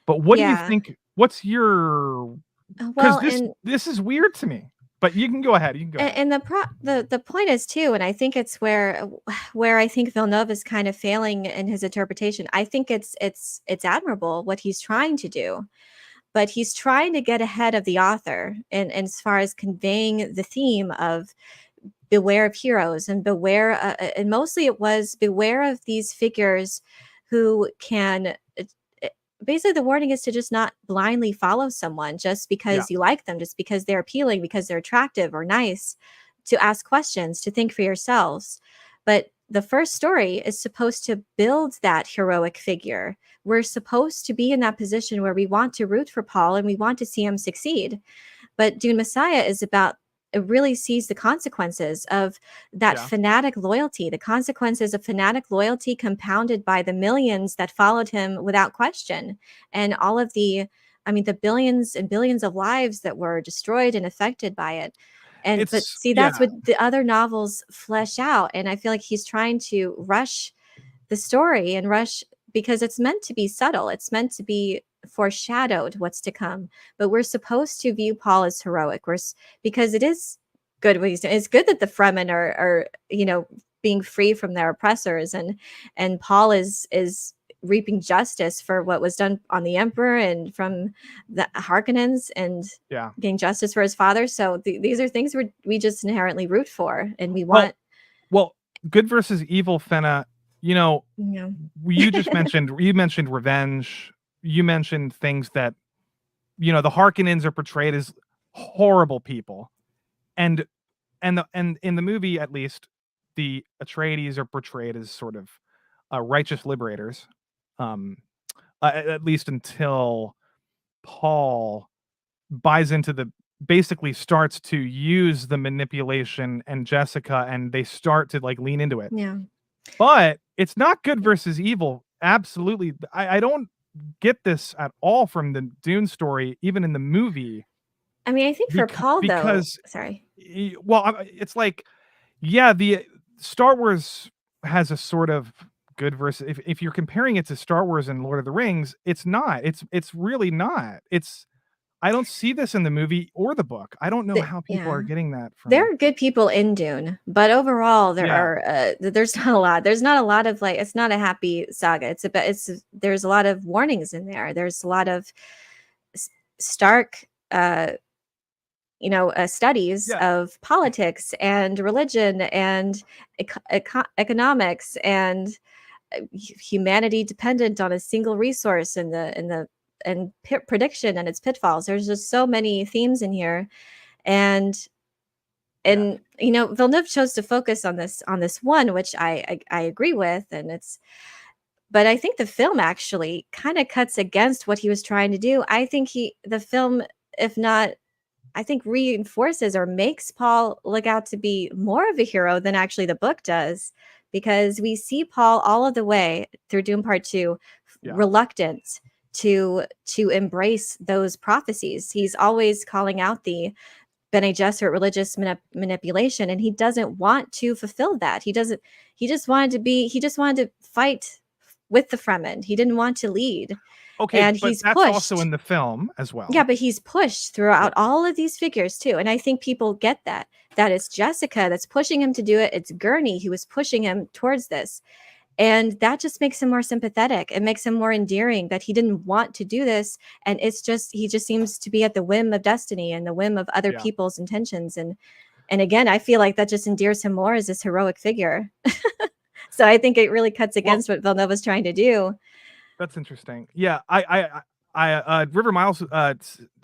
but what do you think? What's your, because this is weird to me, but you can go ahead. And the point is too, and I think it's where I think Villeneuve is kind of failing in his interpretation. I think it's admirable what he's trying to do, but he's trying to get ahead of the author, and as far as conveying the theme of beware of heroes, and beware, and mostly it was beware of these figures who can. Basically, the warning is to just not blindly follow someone just because you like them, just because they're appealing, because they're attractive or nice, to ask questions, to think for yourselves. But the first story is supposed to build that heroic figure. We're supposed to be in that position where we want to root for Paul and we want to see him succeed. But Dune Messiah is about it really sees the consequences of that fanatic loyalty, the consequences of fanatic loyalty compounded by the millions that followed him without question, and all of the billions and billions of lives that were destroyed and affected by it. But see, that's what the other novels flesh out, and I feel like he's trying to rush the story and rush, because it's meant to be subtle. It's meant to be foreshadowed what's to come. But we're supposed to view Paul as heroic. Because it is good what he's doing. It's good that the Fremen are being free from their oppressors, and Paul is reaping justice for what was done on the Emperor and from the Harkonnens, and getting justice for his father. So these are things we just inherently root for, and we want. Well, good versus evil, Fenna. You just mentioned revenge. You mentioned things that, the Harkonnens are portrayed as horrible people, and in the movie, at least, the Atreides are portrayed as sort of righteous liberators, at least until Paul buys into basically starts to use the manipulation and Jessica, and they start to lean into it. Yeah. But it's not good versus evil. Absolutely. I don't get this at all from the Dune story, even in the movie. I mean, I think for Paul, though, sorry. Well, it's the Star Wars has a sort of good versus, if you're comparing it to Star Wars and Lord of the Rings, it's not. It's really not. I don't see this in the movie or the book. I don't know how people are getting that from. There are good people in Dune, but overall there's not a lot. There's not a lot of it's not a happy saga. There's a lot of warnings in there. There's a lot of stark studies of politics and religion and economics and humanity dependent on a single resource and prediction and its pitfalls. There's just so many themes in here, and Villeneuve chose to focus on this one, which I agree with, but I think the film actually kind of cuts against what he was trying to do. I think the film, if not, I think reinforces or makes Paul look out to be more of a hero than actually the book does, because we see Paul all of the way through Dune Part 2 reluctant to embrace those prophecies. He's always calling out the Bene Gesserit religious manipulation, and he doesn't want to fulfill that. He just wanted to fight with the Fremen. He didn't want to lead. Okay, and but he's that's pushed. Also in the film as well. Yeah, but he's pushed throughout all of these figures too. And I think people get that it's Jessica that's pushing him to do it. It's Gurney who was pushing him towards this. And that just makes him more sympathetic. It makes him more endearing that he didn't want to do this. And he just seems to be at the whim of destiny and the whim of other people's intentions. And again, I feel like that just endears him more as this heroic figure. So I think it really cuts against what Villeneuve was trying to do. That's interesting. Yeah, I River Miles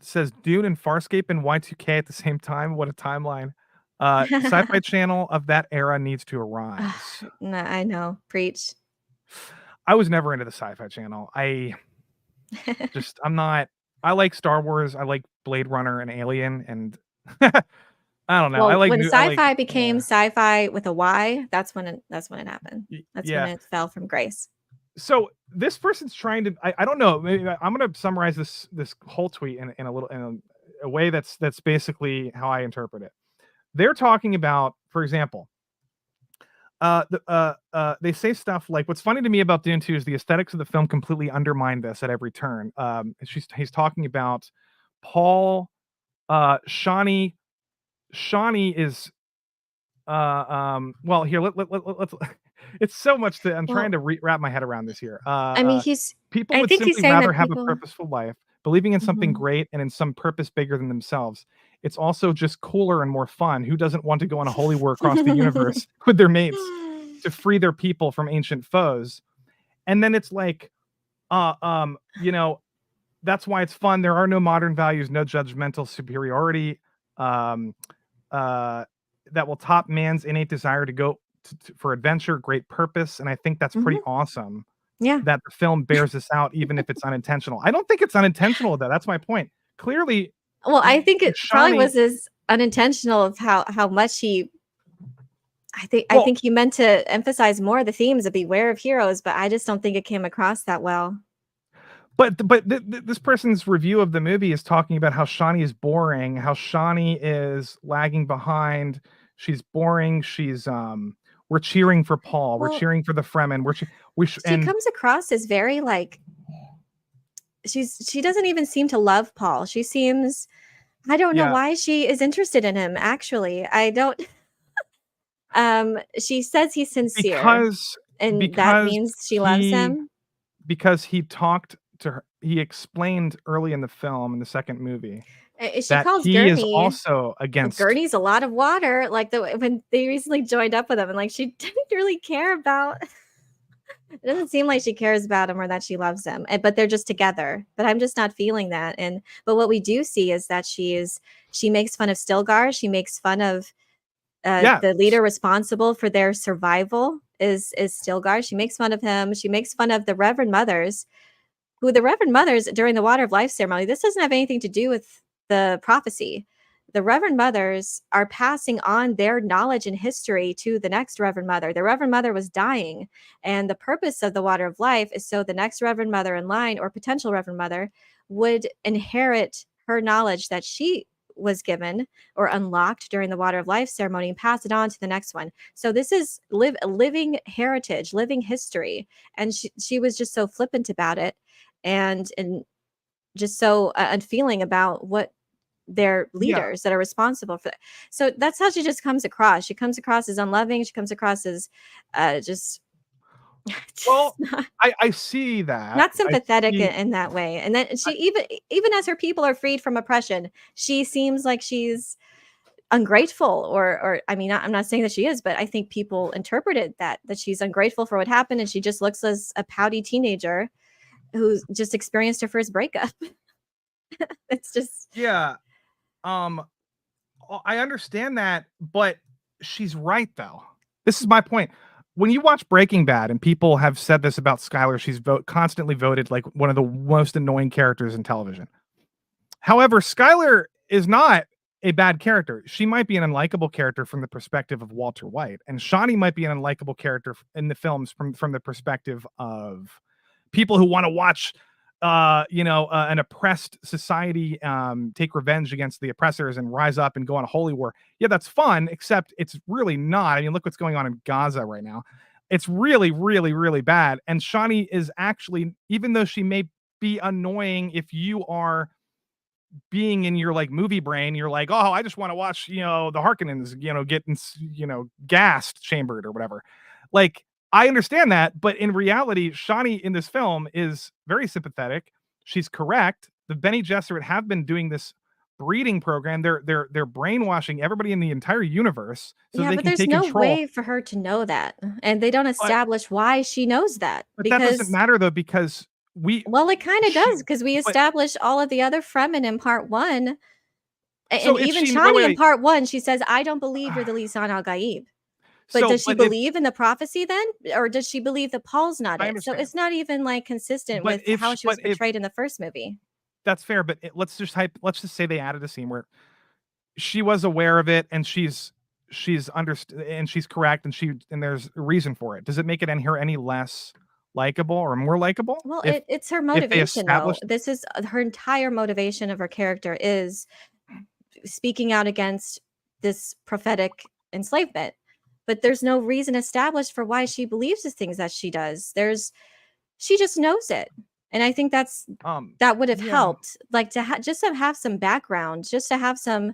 says Dune and Farscape and Y2K at the same time. What a timeline. Sci-Fi Channel of that era needs to arise. No, I know. Preach. I was never into the Sci-Fi Channel. I'm not. I like Star Wars. I like Blade Runner and Alien, and I don't know. Well, when sci-fi became sci-fi with a Y, that's when it happened. That's when it fell from grace. So this person's trying to. I don't know. Maybe I'm going to summarize this whole tweet in a way that's basically how I interpret it. They're talking about, for example, they say stuff like, "What's funny to me about Dune 2 is the aesthetics of the film completely undermine this at every turn." He's talking about Paul, Chani. Chani is, well, here let's. It's so much that I'm trying to wrap my head around this here. I mean, people would simply rather have a purposeful life, believing in something great and in some purpose bigger than themselves. It's also just cooler and more fun. Who doesn't want to go on a holy war across the universe with their mates to free their people from ancient foes? And then it's like, that's why it's fun. There are no modern values, no judgmental superiority that will top man's innate desire to go for adventure, great purpose. And I think that's pretty awesome. Yeah. That the film bears this out, even if it's unintentional. I don't think it's unintentional, though. That's my point. Clearly. Well, I think it probably was his unintentional of how much he. I think he meant to emphasize more of the themes of beware of heroes, but I just don't think it came across that well. But this person's review of the movie is talking about how Chani is boring, how Chani is lagging behind. She's boring. She's we're cheering for Paul. We're cheering for the Fremen. She comes across as very like she doesn't even seem to love Paul. She seems I don't know why she is interested in him. Actually, I don't. She says he's sincere, and that means she loves him. Because he talked to her, he explained early in the film in the second movie she calls he Gurney is also against. Gurney's a lot of water. Like when they recently joined up with him, and like she didn't really care about. It doesn't seem like she cares about him or that she loves him, but they're just together. But I'm just not feeling that. But what we do see is that she makes fun of Stilgar. She makes fun of the leader responsible for their survival is Stilgar. She makes fun of him. She makes fun of the Reverend Mothers, who the Reverend Mothers during the Water of Life ceremony. This doesn't have anything to do with the prophecy. The Reverend Mothers are passing on their knowledge and history to the next Reverend Mother. The Reverend Mother was dying, and the purpose of the Water of Life is so the next Reverend Mother in line or potential Reverend Mother would inherit her knowledge that she was given or unlocked during the Water of Life ceremony and pass it on to the next one. So this is living heritage, living history. And she was just so flippant about it and just so unfeeling about what their leaders that are responsible for that. So that's how she just comes across. She comes across as unloving. She comes across as just I see that. Not sympathetic in that way. And then she even as her people are freed from oppression, she seems like she's ungrateful or I mean, I'm not saying that she is, but I think people interpreted that she's ungrateful for what happened, and she just looks as a pouty teenager who's just experienced her first breakup. It's just I understand that, but she's right though. This is my point. When you watch Breaking Bad, and people have said this about Skylar, she's constantly voted like one of the most annoying characters in television. However, Skylar is not a bad character. She might be an unlikable character from the perspective of Walter White, and Chani might be an unlikable character in the films from the perspective of people who want to watch an oppressed society take revenge against the oppressors and rise up and go on a holy war. Yeah, that's fun, except it's really not. I mean, look what's going on in Gaza right now. It's really, really, really bad. And Chani is actually, even though she may be annoying, if you are being in your like movie brain, you're like, oh, I just want to watch, the Harkonnens, getting, gassed, chambered or whatever. Like, I understand that, but in reality, Chani in this film is very sympathetic. She's correct. The Bene Gesserit have been doing this breeding program. They're brainwashing everybody in the entire universe so they but can there's take no control. way for her to know that, and they don't establish why she knows that. But that doesn't matter though, because it kind of does, because we established all of the other Fremen in part 1, and even Chani in part 1, she says, "I don't believe you're the Lisan al Gaib." But does she believe in the prophecy then? Or does she believe that Paul's not it? So it's not even like consistent with how she was portrayed in the first movie. That's fair, but let's just say they added a scene where she was aware of it and she's understood and she's correct and there's a reason for it. Does it make it any less likable or more likable? Well, it's her motivation though. This is her entire motivation of her character is speaking out against this prophetic enslavement. But there's no reason established for why she believes the things that she does. She just knows it. And I think that would have helped, like to have some background, just to have some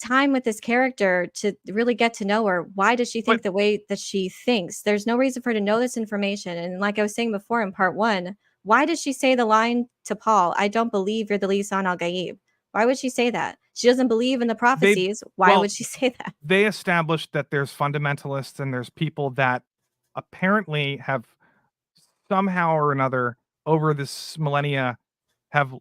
time with this character to really get to know her. Why does she think the way that she thinks? There's no reason for her to know this information. And like I was saying before in part 1, why does she say the line to Paul, "I don't believe you're the Lisan al Gaib"? Why would she say that? She doesn't believe in the prophecies. Why would she say that? They established that there's fundamentalists and there's people that apparently have somehow or another over this millennia have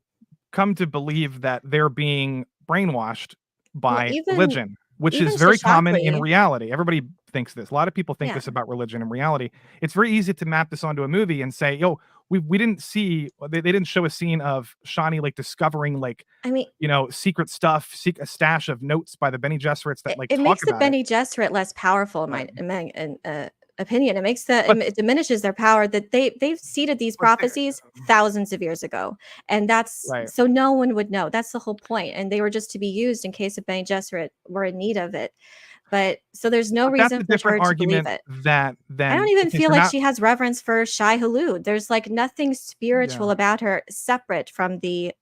come to believe that they're being brainwashed by religion. which Even is very common in Shockley. reality. Everybody thinks this. A lot of people think Yeah. this about religion and reality. It's very easy to map this onto a movie and say, yo, we didn't see, they didn't show a scene of Chani like discovering like, I mean, you know, secret stuff, a stash of notes by the Bene Gesserits that like it talk makes the about Bene Gesserit less powerful in Right. my opinion. It makes But- it diminishes their power that they've seeded these prophecies thousands of years ago, and that's Right. so no one would know. That's the whole point, and they were just to be used in case the Bene Gesserit were in need of it. But so there's no But that's reason a for her different to believe argument it. that then I don't even okay, feel so like now- she has reverence for Shai Hulud. There's like nothing spiritual Yeah. about her separate from the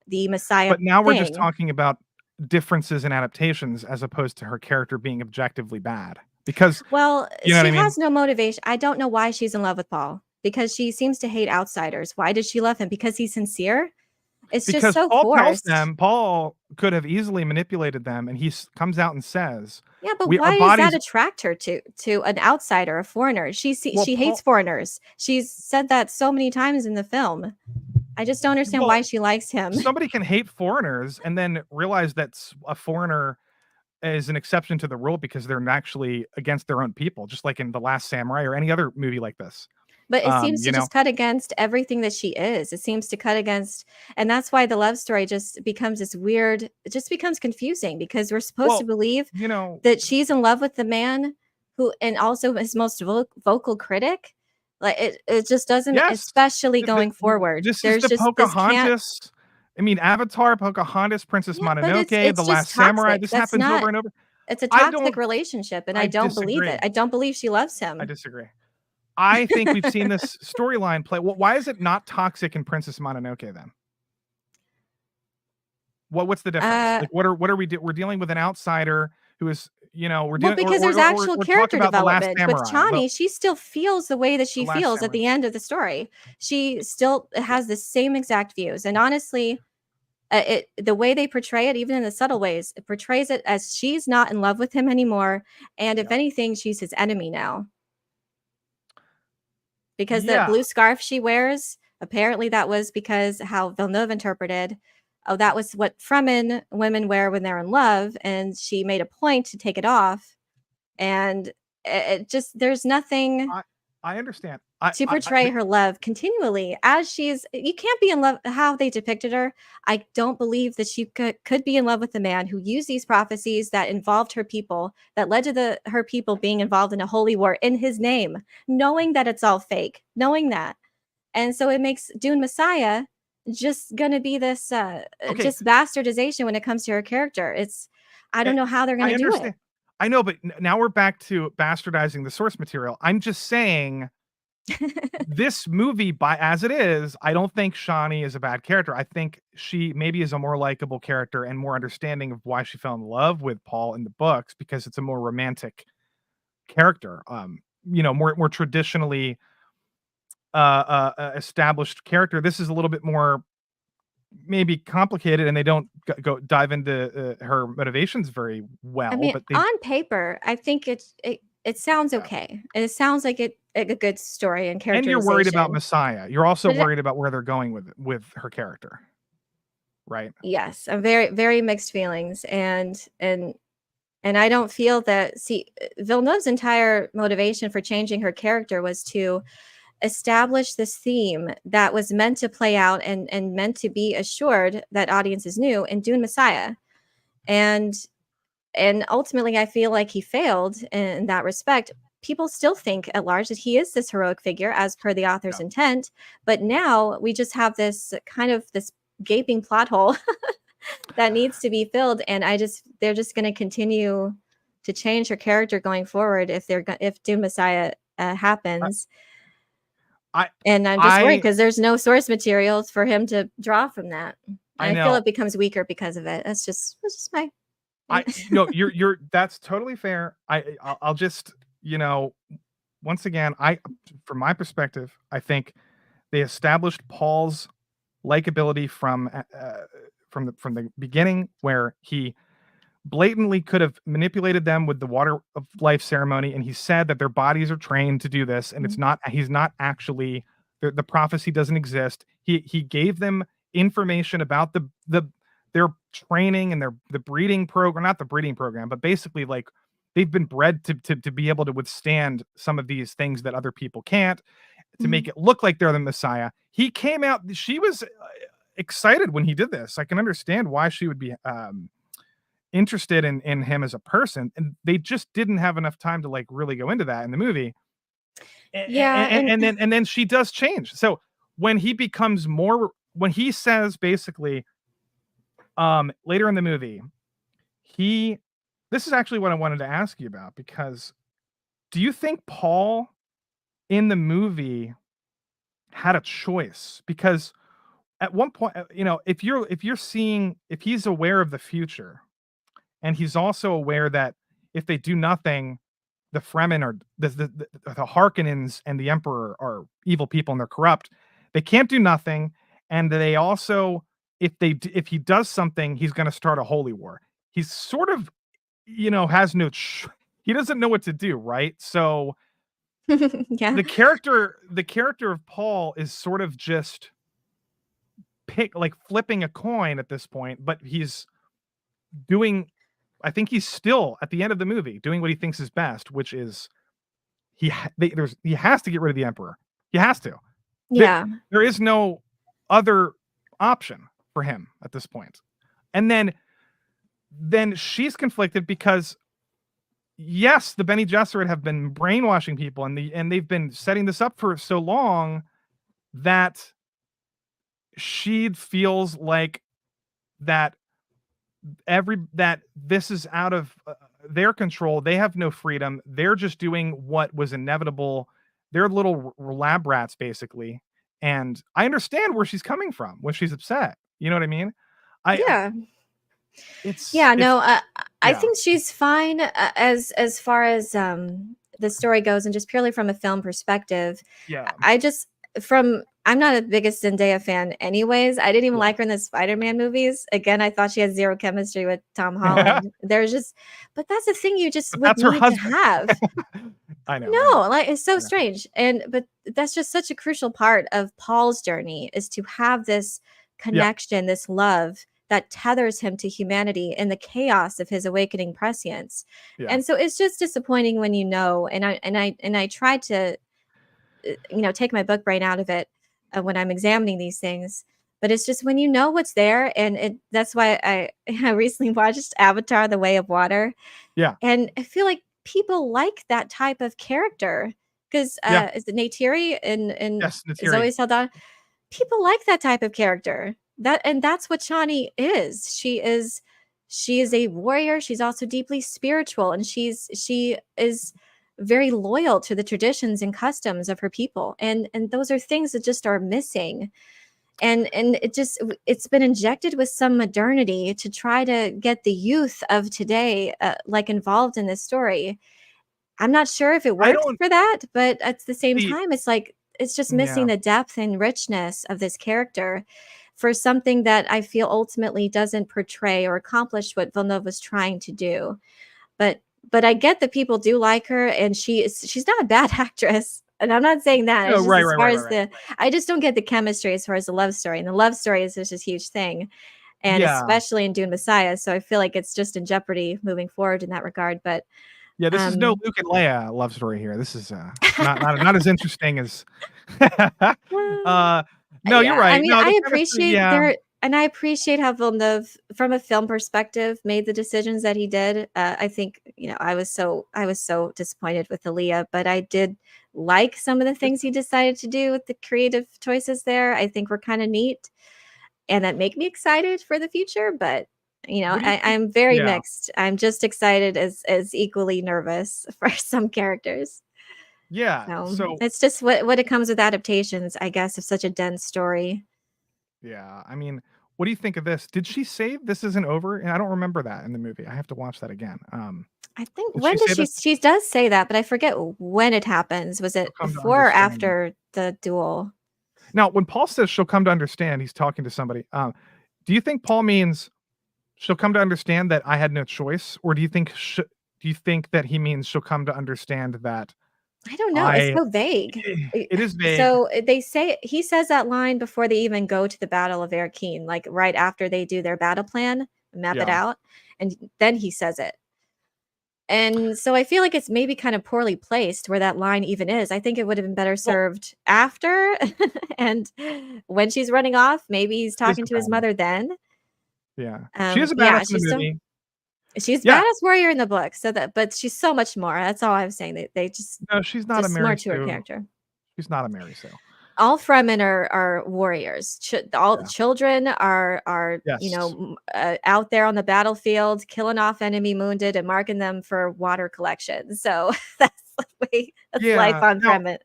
Messiah But now we're just thing. talking about differences in adaptations as opposed to her character being objectively bad. Because Well, you know she what I mean? has no motivation. I don't know why she's in love with Paul, because she seems to hate outsiders. Why does she love him? Because he's sincere? It's just Because so Paul tells forced. them, Paul could have easily manipulated them, and he comes out and says, Yeah, but our why does that bodies. attract her to an outsider, a foreigner? Well, She hates foreigners. She's said that so many times in the film. I just don't understand Well, why she likes him. Somebody can hate foreigners and then realize that a foreigner is an exception to the rule because they're actually against their own people, just like in The Last Samurai or any other movie like this. But it seems you to know? just cut against everything that she is. It seems to cut against, and that's why the love story just becomes this weird, it just becomes confusing because we're supposed to believe you know, that she's in love with the man who, and also his most vocal critic. Like it just doesn't, Yes. especially going forward. This There's is the just this can't. Pocahontas. I mean, Avatar, Pocahontas, Princess Yeah, but Mononoke, The Last Samurai. This That's happens not, over and over. it's a I toxic don't- relationship, and I I don't believe disagree. it. I don't believe she loves him. I disagree. I think we've seen this storyline play. Well, why is it not toxic in Princess Mononoke then? What's the difference? Like, what are we? We're dealing with an outsider who is, you know, we're dealing. Because there's actual character development with Chani. She still feels the way that she feels at the end of the story. She still has the same exact views, and honestly, the way they portray it, even in the subtle ways, it portrays it as she's not in love with him anymore, and if anything, she's his enemy now. Because the blue scarf she wears, apparently that was because how Villeneuve interpreted, oh, that was what Fremen women wear when they're in love, and she made a point to take it off, and it just, there's nothing. I understand. To portray her love continually as she's, you can't be in love how they depicted her. I don't believe that she could be in love with the man who used these prophecies that involved her people, that led to her people being involved in a holy war in his name, knowing that it's all fake, knowing that. And so it makes Dune Messiah just gonna be this just bastardization when it comes to her character. It's, I don't know how they're gonna do it. I know, but now we're back to bastardizing the source material. I'm just saying this movie, as it is, I don't think Chani is a bad character. I think she maybe is a more likable character and more understanding of why she fell in love with Paul in the books, because it's a more romantic character. You know, more traditionally established character. This is a little bit more maybe complicated, and they don't go dive into her motivations very well. I mean, but on paper, I think it sounds okay. It sounds like a good story and characterization. And you're worried about Messiah. You're also worried about where they're going with her character, right? Yes, I'm very, very mixed feelings, and I don't feel that. See, Villeneuve's entire motivation for changing her character was to establish this theme that was meant to play out and meant to be assured that audiences knew in Dune Messiah, and ultimately I feel like he failed in that respect. People still think at large that he is this heroic figure as per the author's intent, but now we just have this kind of this gaping plot hole that needs to be filled, and they're just going to continue to change her character going forward if Dune Messiah happens. And I'm just worried because there's no source materials for him to draw from that. I feel it becomes weaker because of it. That's just my. No, you're that's totally fair. I'll just, you know, once again, from my perspective, I think they established Paul's likability from the beginning, where he blatantly could have manipulated them with the water of life ceremony, and he said that their bodies are trained to do this, and he's not actually, the prophecy doesn't exist. He gave them information about the their training and the breeding program, not the breeding program, but basically like they've been bred to be able to withstand some of these things that other people can't, to make it look like they're the Messiah. He came out, she was excited when he did this. I can understand why she would be interested in him as a person, and they just didn't have enough time to like really go into that in the movie. Yeah, and then she does change. So when he becomes more, when he says basically later in the movie, this is actually what I wanted to ask you about, because do you think Paul in the movie had a choice? Because at one point, if he's aware of the future, and he's also aware that if they do nothing, the Fremen or the Harkonnens and the Emperor are evil people and they're corrupt. They can't do nothing, and they also, if he does something, he's going to start a holy war. He's sort of, has he doesn't know what to do, right? So yeah. the character of Paul is sort of just flipping a coin at this point, but he's doing, I think he's still at the end of the movie doing what he thinks is best, which is he has to get rid of the Emperor. He has to. Yeah. There is no other option for him at this point. And then she's conflicted because yes, the Bene Gesserit have been brainwashing people, and they've been setting this up for so long that she feels like that this is out of their control. They have no freedom. They're just doing what was inevitable. They're little lab rats, basically. And I understand where she's coming from when she's upset. You know what I mean? I think she's fine as far as the story goes, and just purely from a film perspective. Yeah. I'm not the biggest Zendaya fan anyways. I didn't even like her in the Spider-Man movies. Again, I thought she had zero chemistry with Tom Holland. But that's the thing you just would need to have. I know. No, like it's so strange. But that's just such a crucial part of Paul's journey, is to have this connection, this love that tethers him to humanity in the chaos of his awakening prescience. And so it's just disappointing when and I tried to take my book brain out of it when I'm examining these things. But it's just when what's there, and that's why I recently watched Avatar: The Way of Water. Yeah. And I feel like people like that type of character because is it Neytiri and yes, Zoe Saldana? People like that type of character. That's what Chani is. She is a warrior. She's also deeply spiritual, and she is very loyal to the traditions and customs of her people. And those are things that just are missing. And it's been injected with some modernity to try to get the youth of today involved in this story. I'm not sure if it works for that, but at the same time, it's like it's just missing the depth and richness of this character for something that I feel ultimately doesn't portray or accomplish what Villeneuve was trying to do. But I get that people do like her, and she's not a bad actress. And I'm not saying that. It's just I just don't get the chemistry as far as the love story. And the love story is just a huge thing. And especially in Dune Messiah. So I feel like it's just in jeopardy moving forward in that regard. But yeah, this is no Luke and Leia love story here. This is not as interesting as no, you're right. I mean, I appreciate and I appreciate how Villeneuve, from a film perspective, made the decisions that he did. I think, I was so disappointed with Aaliyah, but I did like some of the things he decided to do with the creative choices there. I think were kind of neat, and that make me excited for the future. But I'm very mixed. I'm just excited as equally nervous for some characters. Yeah. So it's just what it comes with adaptations, I guess, of such a dense story. Yeah. I mean, what do you think of this? Did she say this isn't over? And I don't remember that in the movie. I have to watch that again. I think when does she does say that, but I forget when it happens. Was it before or after the duel? Now, when Paul says she'll come to understand, he's talking to somebody. Do you think Paul means she'll come to understand that I had no choice, or do you think that he means she'll come to understand that I don't know. It's so vague. It is vague. So he says that It is vague. So he says that line before they even go to the Battle of Arakeen, like right after they do their battle plan, map it out, and then he says it. And so I feel like it's maybe kind of poorly placed where that line even is. I think it would have been better served after and when she's running off, maybe he's talking to his mother then. Yeah. She is a badass in the movie. She's badass warrior in the book, but she's so much more. That's all I was saying. They just no, she's not a Mary more to her character. She's not a Mary Sue. All Fremen are warriors. All children are out there on the battlefield, killing off enemy wounded and marking them for water collection. So that's the way life on Fremen.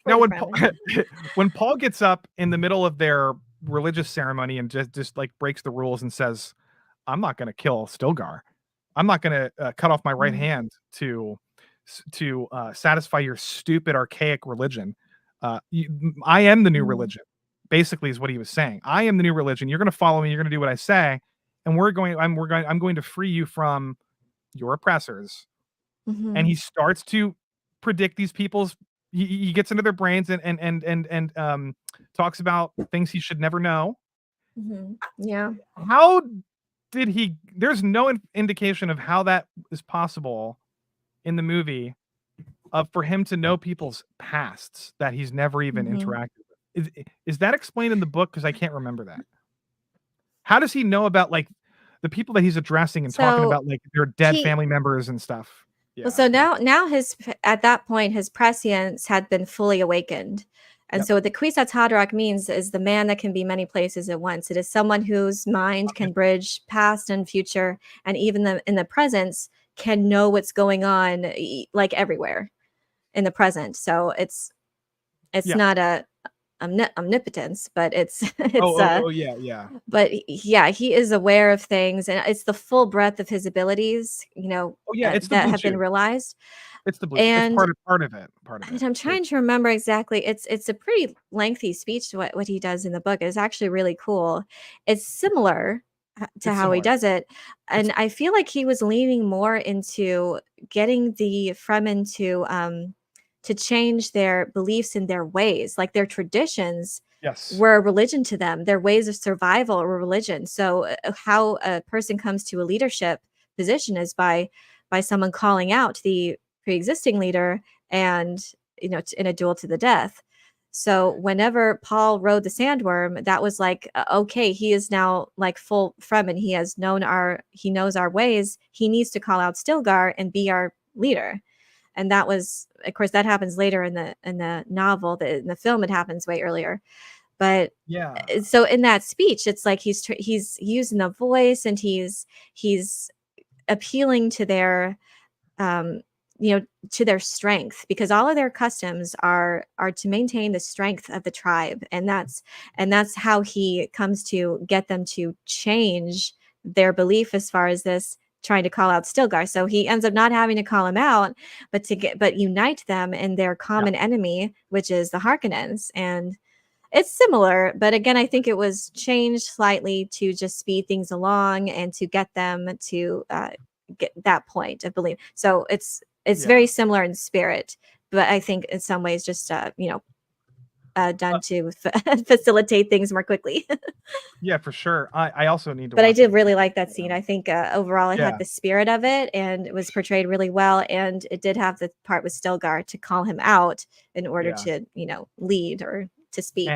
Now, when Paul gets up in the middle of their religious ceremony and just like breaks the rules and says, "I'm not going to kill Stilgar. I'm not going to cut off my right hand to satisfy your stupid archaic religion. I am the new religion," basically is what he was saying. I am the new religion. You're going to follow me. You're going to do what I say, and I'm going to free you from your oppressors. And he starts to predict these people's. He gets into their brains and talks about things he should never know. Yeah. How did he? There's no indication of how that is possible in the movie. For him to know people's pasts that he's never even interacted with. Is that explained in the book? Because I can't remember that. How does he know about like the people that he's addressing and talking about like their dead family members and stuff? Yeah. Well, so now at that point his prescience had been fully awakened. And so what the Kwisatz Haderach means is the man that can be many places at once. It is someone whose mind can bridge past and future, and even in the presence can know what's going on like everywhere in the present. So it's not a omnipotence, but it's but he is aware of things, and it's the full breadth of his abilities, it's that have been realized. It's the blue. And it's part of it. And I'm trying to remember exactly. It's a pretty lengthy speech to what he does in the book. It's actually really cool. It's similar to how he does it, and I feel like he was leaning more into getting the Fremen to change their beliefs and their ways, like their traditions were a religion to them. Their ways of survival were religion. So how a person comes to a leadership position is by someone calling out the pre-existing leader and, in a duel to the death. So whenever Paul rode the sandworm, that was like, okay, he is now like full Fremen. He knows our ways. He needs to call out Stilgar and be our leader. And that was, of course, that happens later in the novel. In the film, it happens way earlier. But so in that speech, it's like he's using the voice and he's appealing to their to their strength, because all of their customs are to maintain the strength of the tribe, and that's how he comes to get them to change their belief as far as this trying to call out Stilgar. So he ends up not having to call him out, but unite them in their common enemy, which is the Harkonnens. And it's similar, but again, I think it was changed slightly to just speed things along and to get them to get that point of belief. So it's very similar in spirit, but I think in some ways just done to facilitate things more quickly. Yeah, for sure. I also need to. But I did really like that scene. I think overall it had the spirit of it, and it was portrayed really well. And it did have the part with Stilgar to call him out in order to lead or to speak.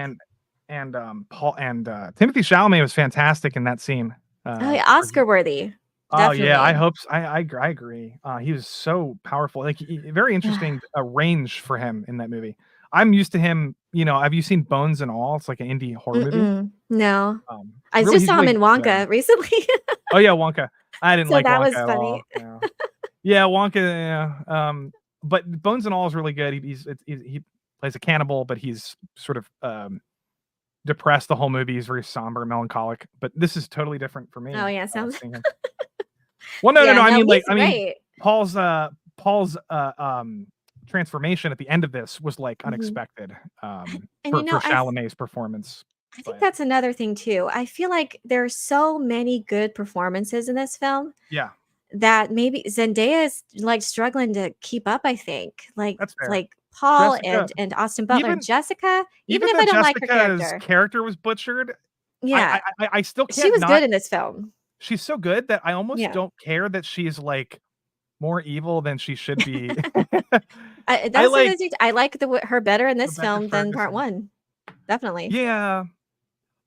And Paul and Timothy Chalamet was fantastic in that scene. Oscar worthy. Definitely. Oh yeah, I hope so. I agree. He was so powerful. Like very interesting range for him in that movie. I'm used to him. Have you seen Bones and All? It's like an indie horror movie. No, I just saw him in Wonka recently. Oh yeah, Wonka. I didn't like that Wonka was at funny. all. Yeah, Wonka. Yeah. But Bones and All is really good. He plays a cannibal, but he's sort of depressed the whole movie. He's very somber, melancholic. But this is totally different for me. Oh yeah, sounds. Well, no. I mean, Paul's transformation at the end of this was like unexpected for Chalamet's performance. I think that's another thing too. I feel like there are so many good performances in this film. Yeah. That maybe Zendaya is like struggling to keep up. I think that's fair. like Paul Jessica, and Austin Butler and Jessica, even if though I don't like her Jessica's character was butchered, yeah, I still can't. she was good in this film. She's so good that I almost don't care that she's like more evil than she should be. I like her better in this film than part 1. Definitely. Yeah.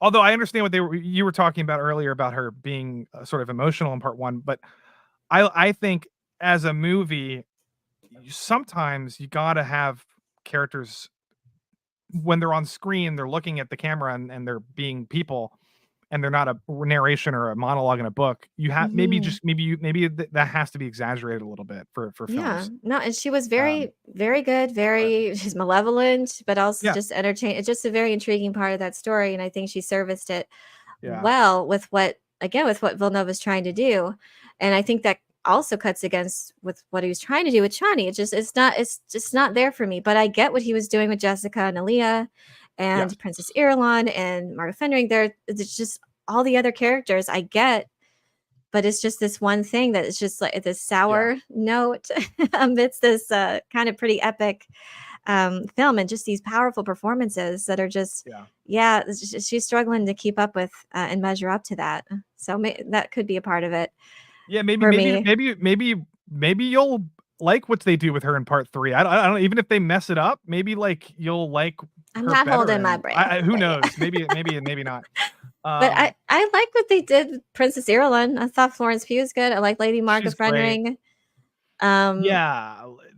Although I understand what you were talking about earlier about her being sort of emotional in part 1, but I think as a movie, sometimes you gotta have characters when they're on screen, they're looking at the camera and they're being people, and they're not a narration or a monologue in a book. You have maybe that has to be exaggerated a little bit for films. Yeah, no, and she was very good, she's malevolent, but also just entertaining. It's just a very intriguing part of that story, and I think she serviced it well with what Villeneuve is trying to do, and I think that also cuts against with what he was trying to do with Chani. It's just not there for me, but I get what he was doing with Jessica and Aaliyah and Princess Irulan and Margot Fendring. It's just all the other characters I get, but it's just this one thing that is just like this sour note amidst this kind of pretty epic film, and just these powerful performances that are just she's struggling to keep up with and measure up to that. So that could be a part of it. Yeah, maybe you'll like what they do with her in part 3. I don't even if they mess it up, maybe like you'll like. I'm not holding my breath. Who knows? Maybe not. But I like what they did with Princess Irulan. I thought Florence Pugh was good. I like Lady Margot Fendring. And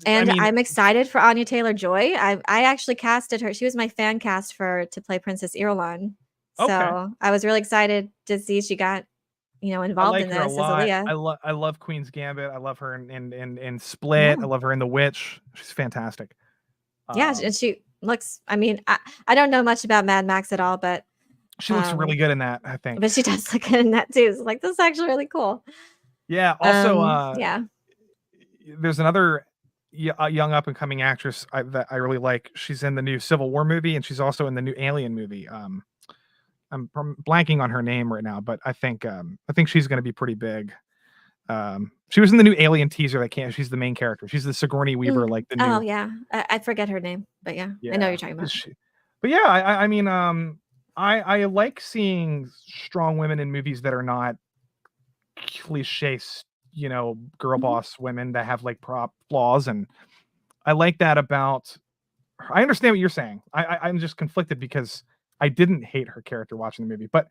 I'm excited for Anya Taylor-Joy. I actually casted her. She was my fan cast to play Princess Irulan. So I was really excited to see she got involved in this as Aaliyah. I love Queen's Gambit. I love her in Split. I love her in The Witch. She's fantastic. And she looks. I mean, I don't know much about Mad Max at all, but she looks really good in that, I think. But she does look good in that too. It's like, this is actually really cool. Yeah. Also, there's another young up and coming actress that I really like. She's in the new Civil War movie, and she's also in the new Alien movie. I'm blanking on her name right now, but I think she's going to be pretty big. She was in the new Alien teaser. She's the main character. She's the Sigourney Weaver, like the new. Oh yeah, I forget her name, but I know what you're talking about. But yeah, I mean, I like seeing strong women in movies that are not cliche, girl boss women that have like flaws, and I like that about. I understand what you're saying. I'm just conflicted because I didn't hate her character watching the movie, but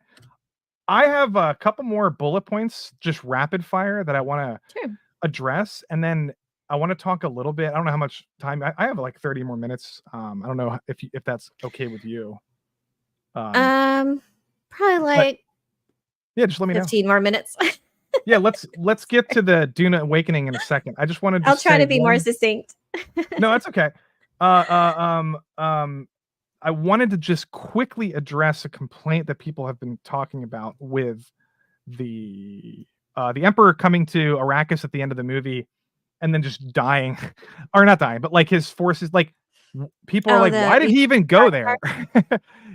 I have a couple more bullet points, just rapid fire, that I want to address, and then I want to talk a little bit. I don't know how much time I have, like 30 more minutes. I don't know if that's okay with you. Probably like just let me 15 more minutes. Yeah, let's get to the Dune Awakening in a second. I just wanted to I'll try to be more succinct. No, that's okay. I wanted to just quickly address a complaint that people have been talking about with the Emperor coming to Arrakis at the end of the movie and then just dying, or not dying, but like his forces, like people are like, why did he even go there?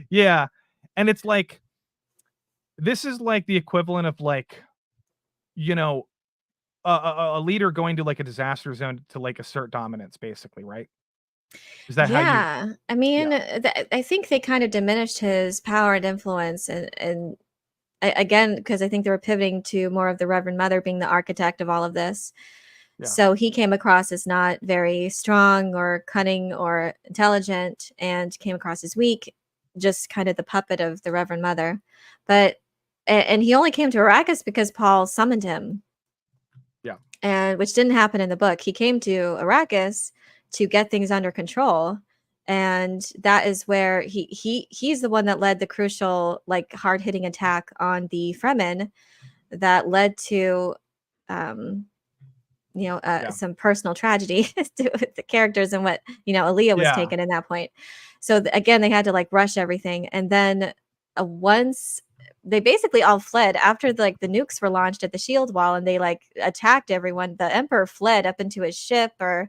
Yeah. And it's like, this is like the equivalent of like, a leader going to like a disaster zone to like assert dominance, basically, right? Is that how you? I mean, I think they kind of diminished his power and influence, and again, because I think they were pivoting to more of the Reverend Mother being the architect of all of this. Yeah. So he came across as not very strong or cunning or intelligent, and came across as weak, just kind of the puppet of the Reverend Mother. And he only came to Arrakis because Paul summoned him. Yeah. And which didn't happen in the book. He came to Arrakis to get things under control, and that is where he's the one that led the crucial, like, hard-hitting attack on the Fremen that led to some personal tragedy to the characters, and what Aaliyah was taken in that point. So again, they had to like rush everything, and then once they basically all fled after the nukes were launched at the shield wall, and they like attacked everyone, the Emperor fled up into his ship or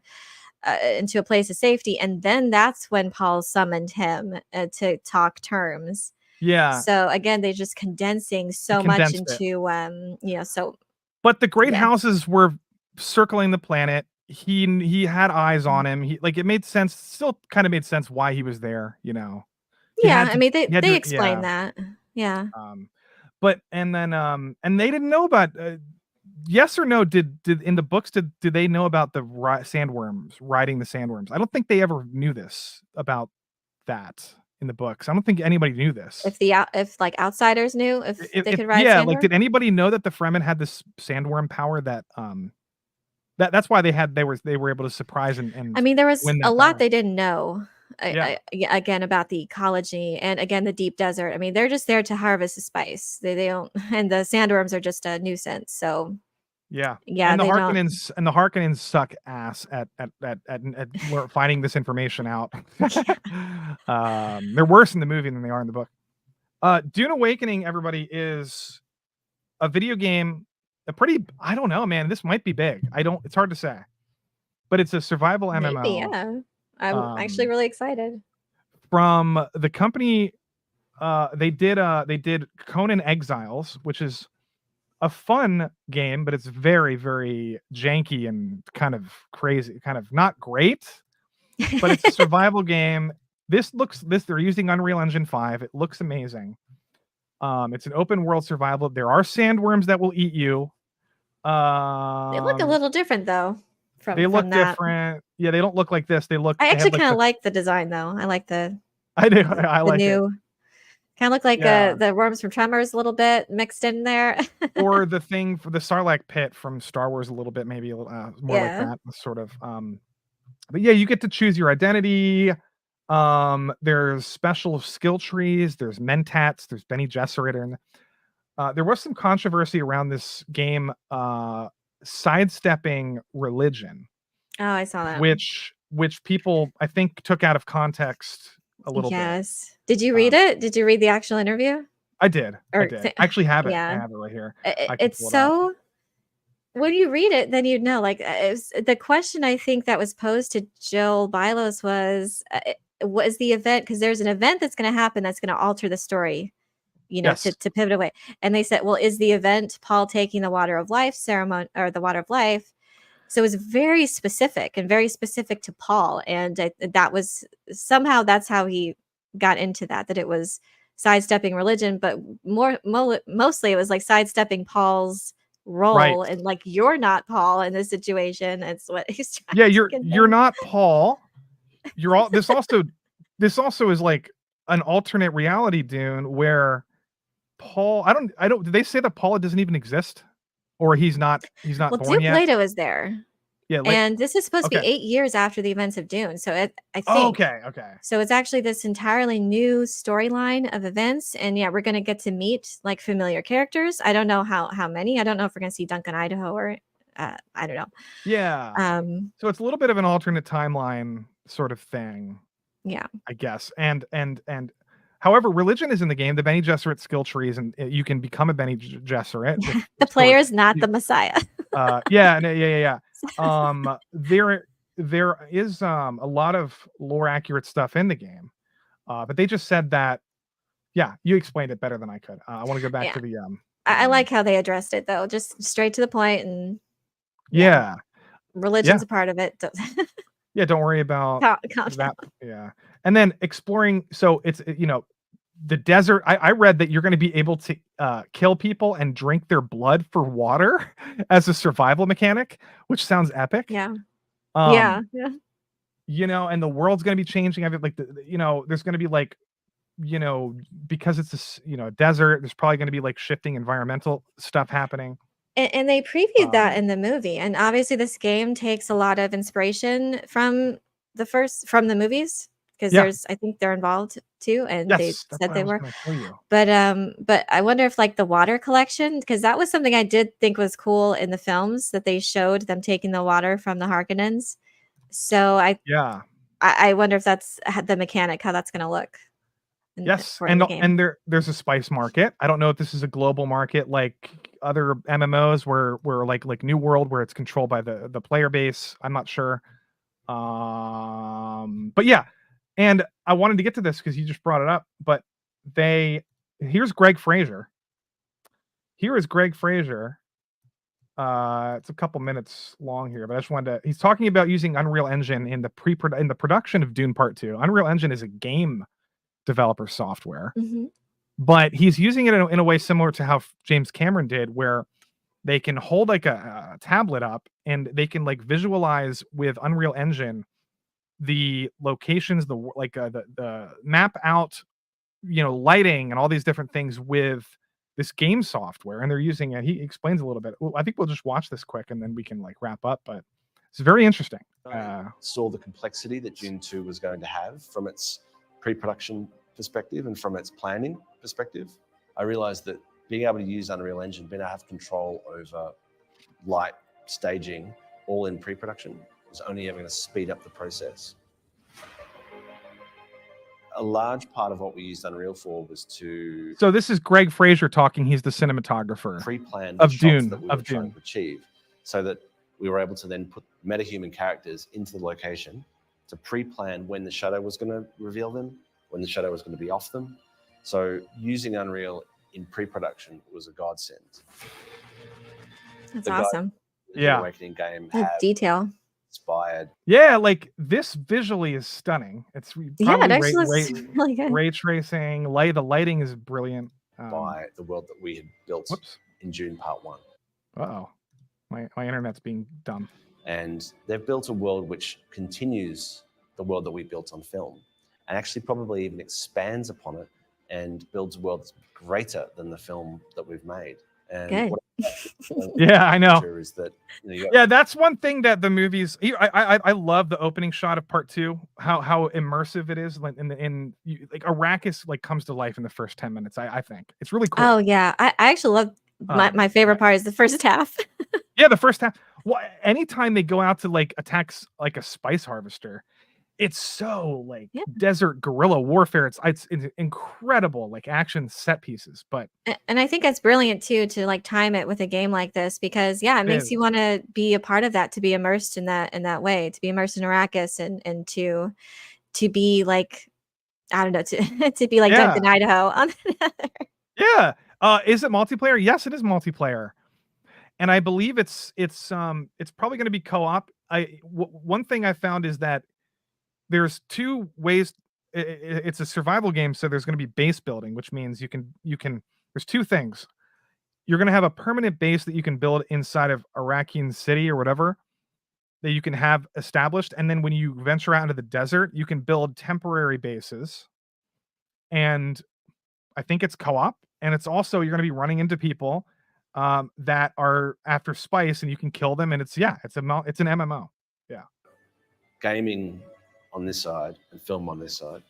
into a place of safety, and then that's when Paul summoned him to talk terms. Yeah. So again, they're just condensing so much into so. But the great houses were circling the planet. he had eyes on him. It made sense. Still kind of made sense why he was there. Yeah, I mean they explained that. Yeah. But and they didn't know about. Yes or no? Did in the books did they know about the sandworms riding the sandworms? I don't think they ever knew this about that in the books. I don't think anybody knew this. If like outsiders knew if they could ride sandworms? Did anybody know that the Fremen had this sandworm power that that's why they were able to surprise and I mean, there was a lot power. they didn't know. Again, about the ecology and again the deep desert. I mean, they're just there to harvest the spice. They don't, and the sandworms are just a nuisance. So yeah, and the Harkonnens suck ass at finding this information out. They're worse in the movie than they are in the book. Dune Awakening, everybody, is a video game. I don't know, man. This might be big. It's hard to say, but it's a survival MMO. Maybe, yeah. I'm actually really excited. From the company, they did Conan Exiles, which is a fun game, but it's very, very janky and kind of crazy, kind of not great, but it's a survival game. They're using Unreal Engine 5. It looks amazing. It's an open world survival. There are sandworms that will eat you. They look a little different though. They look different. Yeah, they don't look like this. I actually kind of like the design though. I like the. I do. I like new. It. Kind of look like the worms from Tremors a little bit mixed in there. Or the thing for the Sarlacc pit from Star Wars a little bit, maybe more like that sort of. But yeah, you get to choose your identity. There's special skill trees. There's mentats. There's Bene Gesserit. And there was some controversy around this game sidestepping religion. Oh, I saw that. Which people I think took out of context a little bit. Yes. Did you read it? Did you read the actual interview? I did. I actually have it. I have it right here. It's so. When you read it, then you'd know. Like the question I think that was posed to Joel Bylos was, "What is the event?" Because there's an event that's going to happen that's going to alter the story. To pivot away. And they said, "Well, is the event Paul taking the water of life ceremony or the water of life?" So it was very specific to Paul. And that was somehow that's how he got into that it was sidestepping religion, but mostly it was like sidestepping Paul's role. Right. And like, you're not Paul in this situation. It's what he's trying to you're not Paul. You're all this also is like an alternate reality, Dune, where Paul, I don't, did they say that Paul doesn't even exist? Or he's not well, born Duke yet? Leto is there. Yeah, and this is supposed to be 8 years after the events of Dune. So I think. Oh, okay. So it's actually this entirely new storyline of events, and yeah, we're gonna get to meet like familiar characters. I don't know how many. I don't know if we're gonna see Duncan Idaho or I don't know. Yeah. So it's a little bit of an alternate timeline sort of thing. Yeah. I guess. And however, religion is in the game. The Bene Gesserit skill trees, and you can become a Bene Gesserit. The player is not the Messiah. Yeah. There is a lot of lore accurate stuff in the game, but they just said that. Yeah, you explained it better than I could. I want to go back to the. I like how they addressed it though, just straight to the point, and religion's a part of it. Yeah, don't worry about that. Yeah. And then exploring, so it's, the desert. I read that you're going to be able to kill people and drink their blood for water as a survival mechanic, which sounds epic. Yeah. And the world's going to be changing. I mean, like, there's going to be like, because it's a desert, there's probably going to be like shifting environmental stuff happening. And they previewed that in the movie. And obviously this game takes a lot of inspiration from the movies, because I think they're involved too. And they said they were. But I wonder if like the water collection, because that was something I did think was cool in the films, that they showed them taking the water from the Harkonnens. So I wonder if that's the mechanic, how that's going to look. Yes, and there's a spice market. I don't know if this is a global market like other MMOs where like New World, where it's controlled by the player base. I'm not sure. But yeah, and I wanted to get to this because you just brought it up. But here's Greg Fraser. Here is Greg Fraser It's a couple minutes long here, but I just wanted to. He's talking about using Unreal Engine in the production of Dune Part 2. Unreal Engine is a game developer software, but he's using it in a way similar to how James Cameron did, where they can hold like a tablet up and they can like visualize with Unreal Engine the locations, the map out, lighting and all these different things with this game software, and they're using it. He explains a little bit. I think we'll just watch this quick and then we can like wrap up, but it's very interesting. Saw the complexity that Dune 2 was going to have from its pre-production perspective and from its planning perspective. I realized that being able to use Unreal Engine, being able to have control over light, staging, all in pre-production, was only ever going to speed up the process. A large part of what we used Unreal for was to... So this is Greg Fraser talking. He's the cinematographer pre-plan of Dune that we were trying to achieve, so that we were able to then put metahuman characters into the location to pre-plan when the shadow was going to reveal them, when the shadow was going to be off them. So using Unreal in pre-production was a godsend. That's awesome. The Dune Awakening game had detail. Inspired. Yeah, like this visually is stunning. It's probably it actually looks really good. Ray tracing, the lighting is brilliant. By the world that we had built in Dune Part 1. Uh-oh. My internet's being dumb. And they've built a world which continues the world that we built on film, and actually probably even expands upon it and builds a world that's greater than the film that we've made. And yeah, I know. Is that, that's one thing that the movies. I love the opening shot of Part 2. How immersive it is. Like Arrakis comes to life in the first 10 minutes. I think it's really cool. Oh yeah, I actually love my favorite part is the first half. Yeah, the first half. Well, anytime they go out to attack a spice harvester, it's so desert guerrilla warfare. It's incredible incredible action set pieces. But and I think it's brilliant too to time it with a game like this, because it makes you want to be a part of that, to be immersed in that way, to be immersed in Arrakis and to be I don't know, to be Duncan Idaho on yeah. Is it multiplayer? Yes, it is multiplayer. And I believe it's probably going to be co-op. One thing I found is that there's two ways. It's a survival game, so there's going to be base building, which means you can. There's two things. You're going to have a permanent base that you can build inside of Arakian City or whatever that you can have established, and then when you venture out into the desert, you can build temporary bases. And I think it's co-op, and it's also you're going to be running into people that are after spice, and you can kill them, and it's an MMO. Yeah, gaming on this side and film on this side,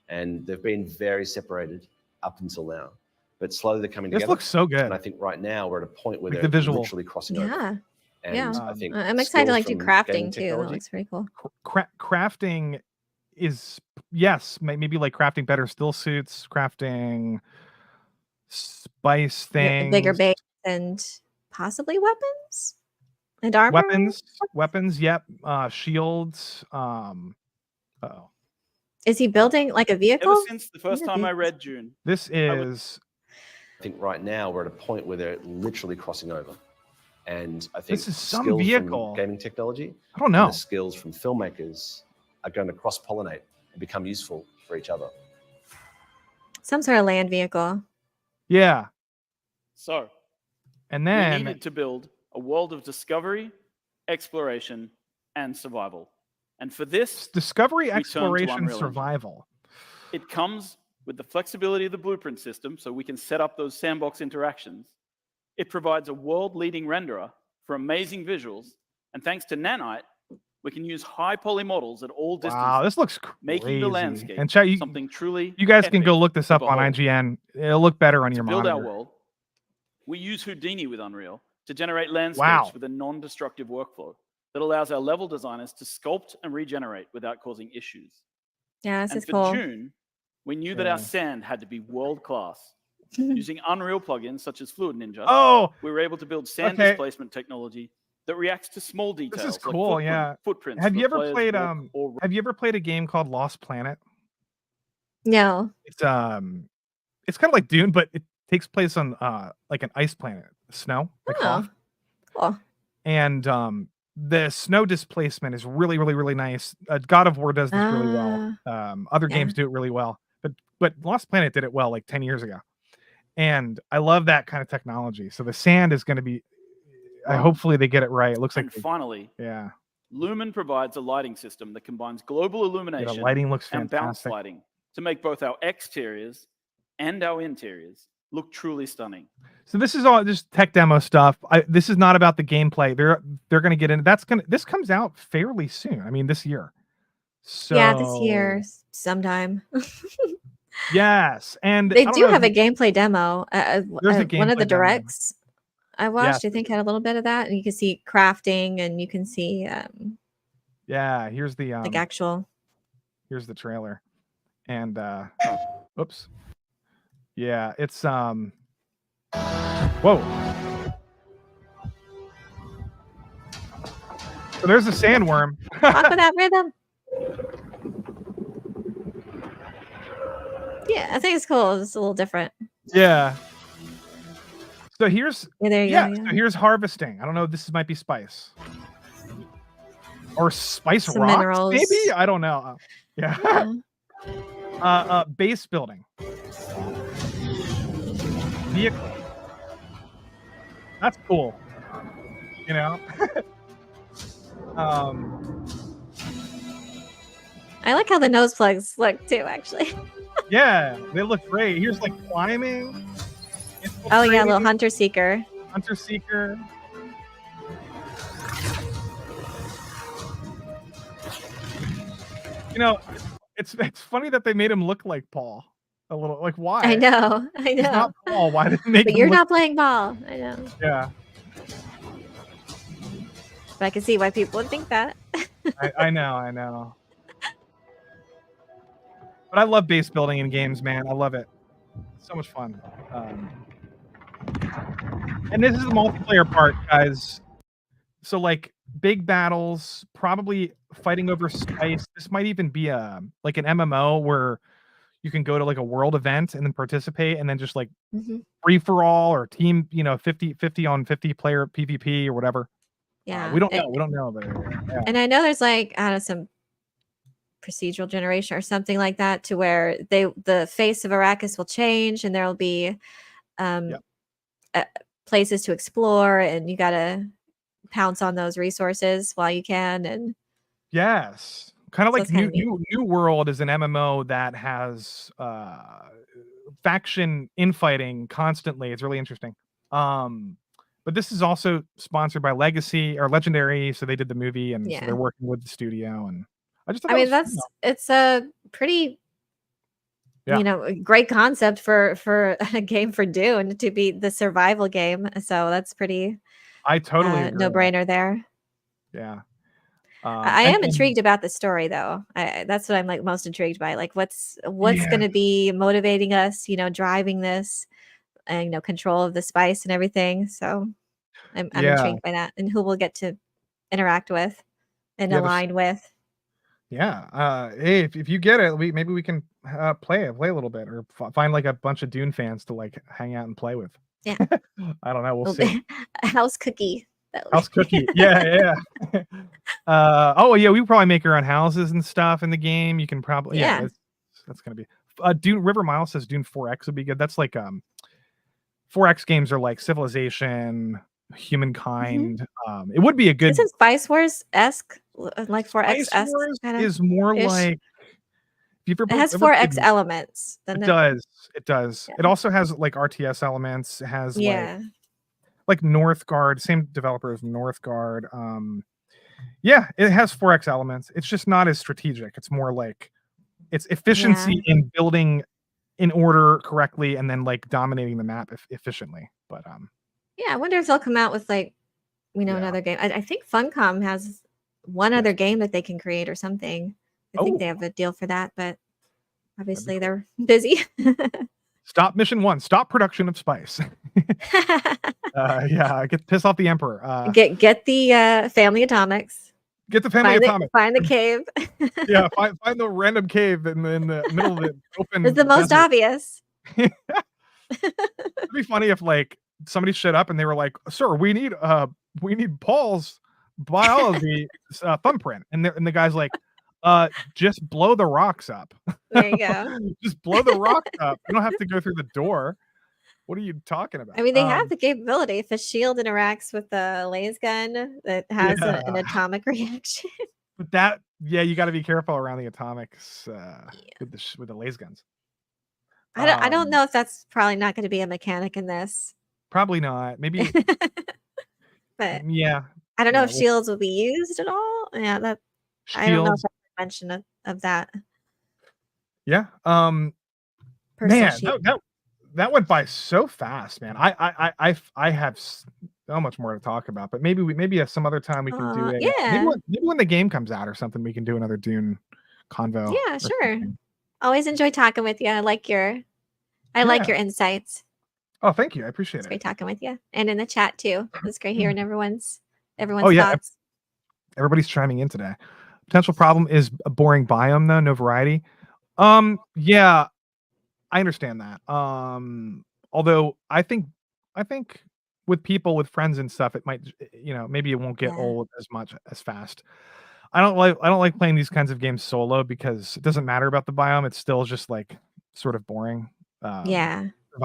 and they've been very separated up until now, but slowly they're coming together. This looks so good, and I think right now we're at a point where they're literally crossing over. And I think I'm excited to do crafting too. That looks pretty cool. Crafting is maybe crafting better still suits, crafting spice things, bigger base, and possibly weapons and armor. Weapons. Yep. Shields. Is he building a vehicle? Ever since the first time I read Dune, this is. I think right now we're at a point where they're literally crossing over, and I think this is some vehicle from gaming technology. I don't know. The skills from filmmakers are going to cross-pollinate and become useful for each other. Some sort of land vehicle. Yeah. So, and then we needed to build a world of discovery, exploration, and survival. And for this, discovery, exploration, survival. It comes with the flexibility of the blueprint system, so we can set up those sandbox interactions. It provides a world-leading renderer for amazing visuals, and thanks to Nanite, we can use high poly models at all distances. Wow, this looks crazy. Making the landscape and something truly. You guys can go look this up on IGN. It'll look better on your monitor. To build our world, we use Houdini with Unreal to generate landscapes with a non-destructive workflow that allows our level designers to sculpt and regenerate without causing issues. Yeah, this is for cool. Dune, we knew that our sand had to be world-class. Using Unreal plugins such as Fluid Ninja, we were able to build sand displacement technology that reacts to small details. This is cool, footprints. Have you ever played a game called Lost Planet? No. It's kind of like Dune, but it takes place on an ice planet, snow. Cool. And the snow displacement is really, really, really nice. God of War does this really well. Other games do it really well, but Lost Planet did it well like 10 years ago. And I love that kind of technology. So the sand is going to be, hopefully they get it right. It looks like finally, yeah. Lumen provides a lighting system that combines global illumination the lighting looks and bounce fantastic. lighting to make both our exteriors and our interiors look truly stunning. So this is all just tech demo stuff. This is not about the gameplay. They're going to get into this comes out fairly soon. I mean, this year. So yeah, this year sometime. Yes, and they do have a gameplay demo. There's a gameplay one of the demo. directs I watched, I think, had a little bit of that, and you can see crafting, and you can see yeah, here's the like actual. Here's the trailer, and oops, yeah, it's whoa. So there's a sandworm. Talk with that rhythm. Yeah, I think it's cool. It's a little different. Yeah. So here's there you go. So here's harvesting. I don't know. This might be spice or spice Some rocks, minerals. maybe. I don't know. Yeah. Base building. Vehicle. That's cool. You know. I like how the nose plugs look too. Actually. Yeah, they look great. Here's like climbing. Oh yeah, little hunter seeker. Hunter seeker. You know, it's funny that they made him look like Paul a little. Like why? I know. He's not Paul. Why did they make? But him you're look not playing Paul. I know. Yeah. But I can see why people would think that. I know. But I love base building in games, man. I love it. It's so much fun. And this is the multiplayer part, guys. So like big battles, probably fighting over spice. This might even be like an MMO where you can go to like a world event and then participate and then just like free for all or team, 50 on 50 player PvP or whatever. Yeah. We don't know. But, yeah. And I know there's like, I don't know, some procedural generation or something like that to where the face of Arrakis will change and there'll be places to explore and you gotta pounce on those resources while you can. And yes, kind of so like New World is an MMO that has faction infighting constantly. It's really interesting. But this is also sponsored by Legacy or Legendary, so they did the movie and so they're working with the studio. And I just thought it's a pretty great concept for a game for Dune to be the survival game. So that's pretty I totally no brainer there. Yeah. I am intrigued about the story though. That's what I'm like most intrigued by. Like what's going to be motivating us, driving this and control of the spice and everything. So I'm intrigued by that and who we'll get to interact with and align with. Yeah. Hey, if you get it, maybe we can play a little bit or find like a bunch of Dune fans to like hang out and play with. Yeah. I don't know. We'll see. A house cookie. House cookie. Yeah. We probably make our own houses and stuff in the game. You can probably that's gonna be Dune. River Mile says Dune 4X would be good. That's like 4X games are like Civilization, Humankind. It would be a good. Isn't Spice Wars esque like 4X esque? Is more like it has 4X elements. It does. Yeah. It also has like RTS elements. It has like Northgard, same developer as Northgard. It has 4X elements. It's just not as strategic. It's more like it's efficiency in building in order correctly and then like dominating the map efficiently. But I wonder if they'll come out with like another game. I think Funcom has one other game that they can create or something. I think they have a deal for that, but obviously they're busy. Stop mission 1. Stop production of spice. Get piss off the Emperor. Get the family atomics. Get the family atomics. Find the cave. Find the random cave in the middle of the open. It's the most obvious. It'd be funny if like somebody showed up and they were like, "Sir, we need we need Paul's biology thumbprint. And the guy's like, just blow the rocks up. There you go. Just blow the rocks up. You don't have to go through the door. What are you talking about? I mean, they have the capability. If a shield interacts with the laser gun that has an atomic reaction. But that, you got to be careful around the atomics with the laser guns. I don't know if that's probably not going to be a mechanic in this. Probably not. Maybe. But yeah. I don't know if shields will be used at all. Yeah, that shields. I don't know if I mentioned of that. Yeah. Man, that went by so fast, man. I have so much more to talk about, but maybe some other time we can do it. Yeah. Maybe when the game comes out or something, we can do another Dune convo. Yeah, sure. Something. Always enjoy talking with you. I like your insights. Oh, thank you. I appreciate it. Great talking with you, and in the chat too. It's great hearing everyone's thoughts. Everybody's chiming in today. Potential problem is a boring biome though, no variety. Yeah, I understand that. Although I think with people, with friends and stuff, it might, maybe it won't get old as fast. I don't like playing these kinds of games solo because it doesn't matter about the biome. It's still just like sort of boring. I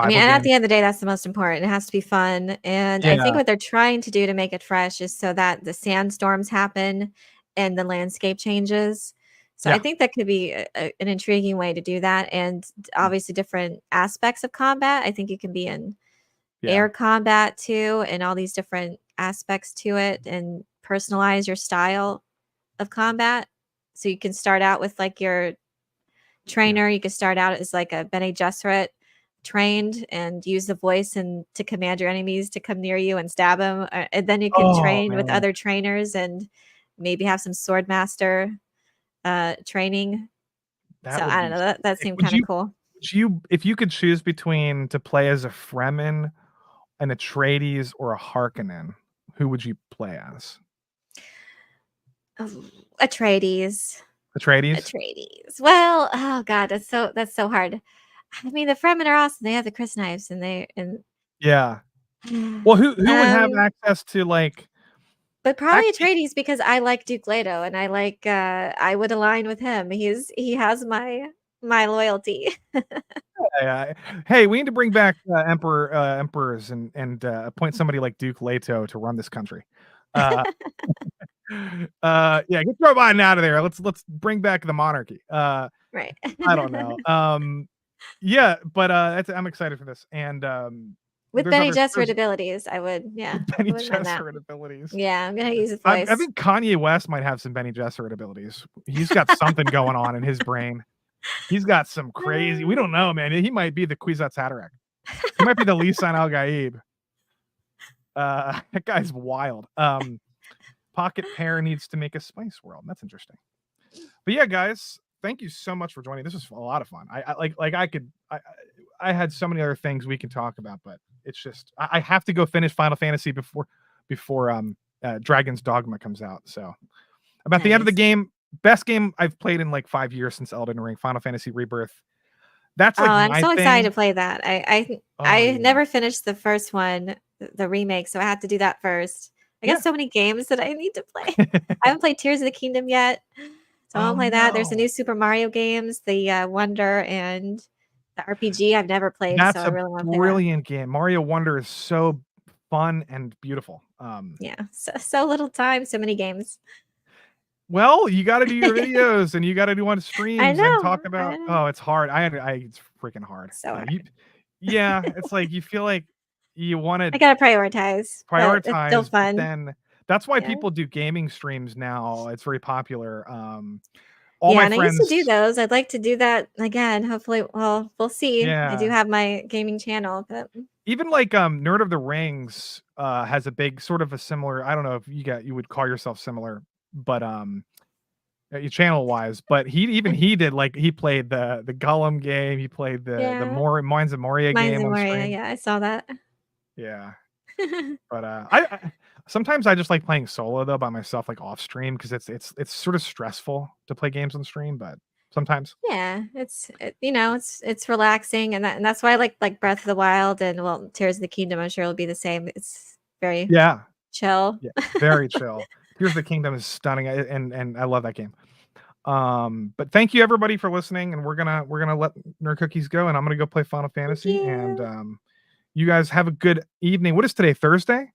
mean, and at the end of the day, that's the most important. It has to be fun. And I think what they're trying to do to make it fresh is so that the sandstorms happen and the landscape changes. So I think that could be an intriguing way to do that. And obviously different aspects of combat. I think you can be in air combat too, and all these different aspects to it, and personalize your style of combat. So you can start out with like your trainer. You could start out as like a Bene Gesserit trained and use the voice and to command your enemies to come near you and stab them. And then you can train with other trainers and maybe have some sword master training. I don't know. That seemed kind of cool. If you could choose between to play as a Fremen, an Atreides, or a Harkonnen, who would you play as? Atreides. Atreides. Well, oh god, that's so hard. I mean, the Fremen are awesome. They have the Chris knives, yeah. Well, who would have access to like? But probably Atreides, because I like Duke Leto, and I would align with him. He has my loyalty. Hey, we need to bring back emperors and appoint somebody like Duke Leto to run this country. Get Joe Biden out of there. Let's bring back the monarchy. Right. I don't know. But I'm excited for this. And with Bene Gesserit abilities, I would. Yeah. Bene Gesserit abilities. Yeah, I'm gonna use his voice. I think Kanye West might have some Bene Gesserit abilities. He's got something going on in his brain. He's got some crazy. We don't know, man. He might be the Kwisatz Haderach. He might be the Lisan Al Gaib. That guy's wild. Pocket Pear needs to make a spice world. That's interesting. But yeah, guys, thank you so much for joining. This was a lot of fun. I had so many other things we can talk about, but it's just I have to go finish Final Fantasy before Dragon's Dogma comes out. So I'm at the end of the game. Best game I've played in like 5 years since Elden Ring, Final Fantasy Rebirth. That's like I'm so excited to play that. I never finished the first one, the remake, so I had to do that first. I got so many games that I need to play. I haven't played Tears of the Kingdom yet, so I won't play that. There's a new Super Mario games, the Wonder and the RPG I've never played. That's so I really want to play brilliant game. Mario Wonder is so fun and beautiful. So little time, so many games. Well, you got to do your videos and you got to do on streams and talk about. Oh, it's hard. It's freaking hard. So hard. It's like you feel like you want to. I gotta prioritize. It's still fun. Then that's why people do gaming streams now. It's very popular. And I used to do those. I'd like to do that again. Hopefully, well, we'll see. Yeah. I do have my gaming channel, but even like Nerd of the Rings has a big sort of a similar. I don't know if you would call yourself similar, but channel wise. But he did like he played the Gollum game. He played the Mines of Moria game. Yeah, I saw that. Yeah. But I sometimes I just like playing solo though by myself, like off stream, because it's sort of stressful to play games on stream, but sometimes it's relaxing, and that's why I like Breath of the Wild and Tears of the Kingdom. I'm sure it'll be the same. It's very chill. Yeah, very chill. Tears of the Kingdom is stunning, and I love that game. But thank you everybody for listening, and we're gonna let Nerd Cookies go, and I'm gonna go play Final Fantasy. And you guys have a good evening. What is today? Thursday?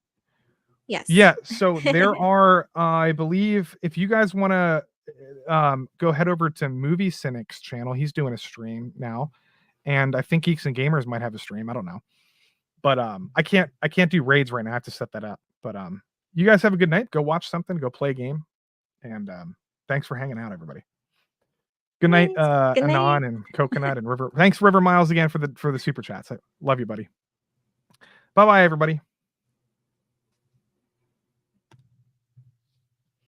Yes. Yeah. So there are, I believe, if you guys want to go head over to Movie Cynic's channel. He's doing a stream now, and I think Geeks and Gamers might have a stream. I don't know, but I can't do raids right now. I have to set that up. But you guys have a good night. Go watch something. Go play a game, and thanks for hanging out, everybody. Good night, Good night. Anon and Coconut and River. Thanks, River Miles, again for the super chats. I love you, buddy. Bye bye, everybody.